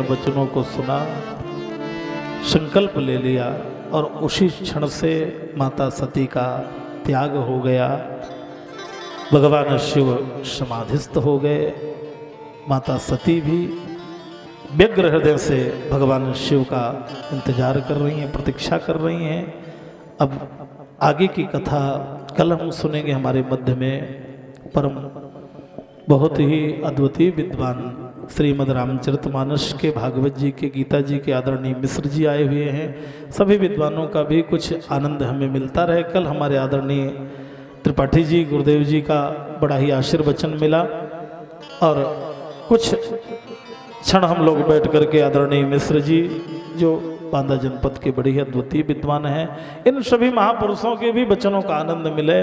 इन वचनों को सुना, संकल्प ले लिया और उसी क्षण से माता सती का त्याग हो गया। भगवान शिव समाधिस्थ हो गए। माता सती भी व्यग्र हृदय से भगवान शिव का इंतजार कर रही हैं, प्रतीक्षा कर रही हैं। अब आगे की कथा कल हम सुनेंगे। हमारे मध्य में परम बहुत ही अद्वितीय विद्वान श्रीमद् रामचरितमानस के, भागवत जी के, गीता जी के आदरणीय मिश्र जी आए हुए हैं। सभी विद्वानों का भी कुछ आनंद हमें मिलता रहे। कल हमारे आदरणीय त्रिपाठी जी, गुरुदेव जी का बड़ा ही आशीर्वचन मिला और कुछ क्षण हम लोग बैठ करके आदरणीय मिश्र जी जो बांदा जनपद के बड़े ही अद्वितीय विद्वान हैं, इन सभी महापुरुषों के भी वचनों का आनंद मिले।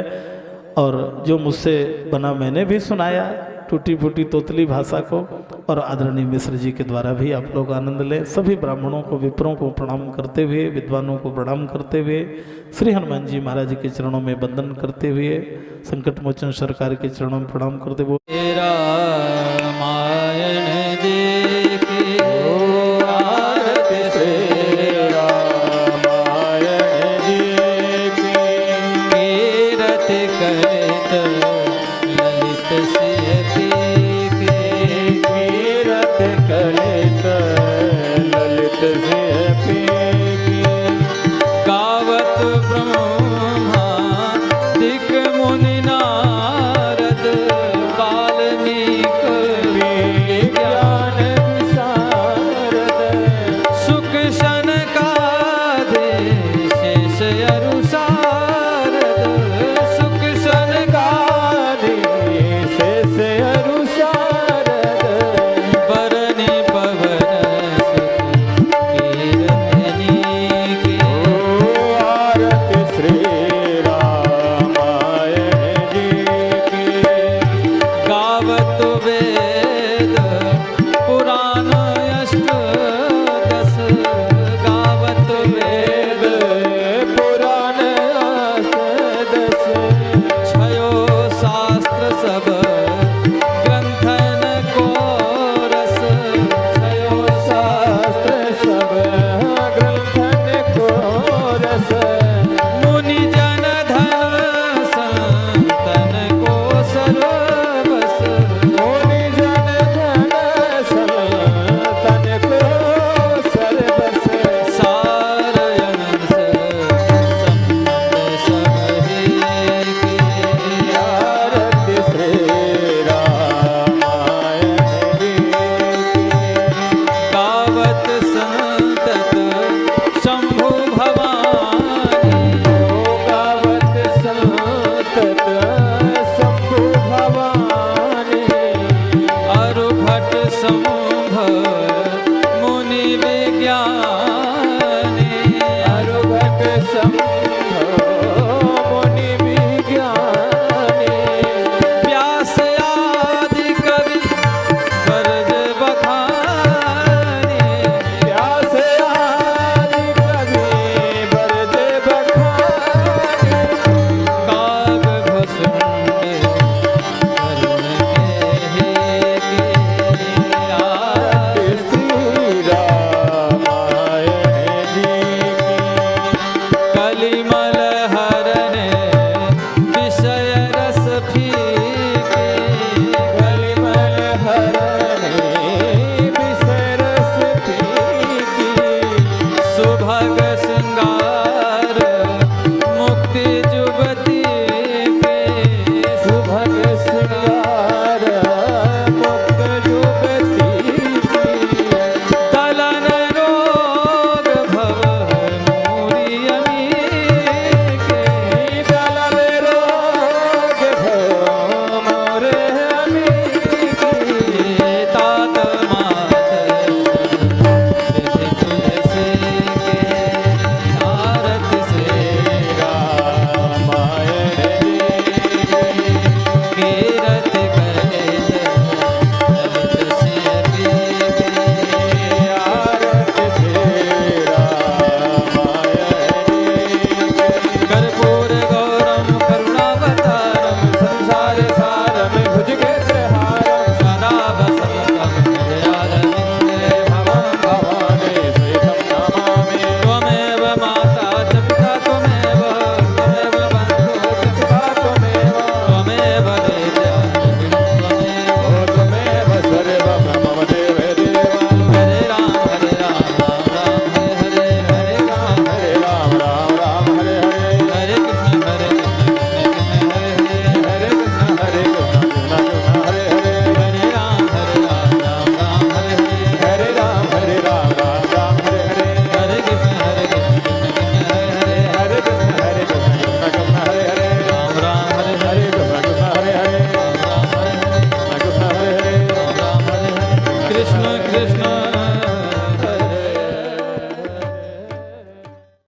और जो मुझसे बना मैंने भी सुनाया टूटी फूटी तोतली भाषा को, और आदरणीय मिश्र जी के द्वारा भी आप लोग आनंद लें। सभी ब्राह्मणों को, विप्रों को प्रणाम करते हुए, विद्वानों को प्रणाम करते हुए, श्री हनुमान जी महाराज के चरणों में वंदन करते हुए, संकट मोचन सरकार के चरणों में प्रणाम करते हुए तेरा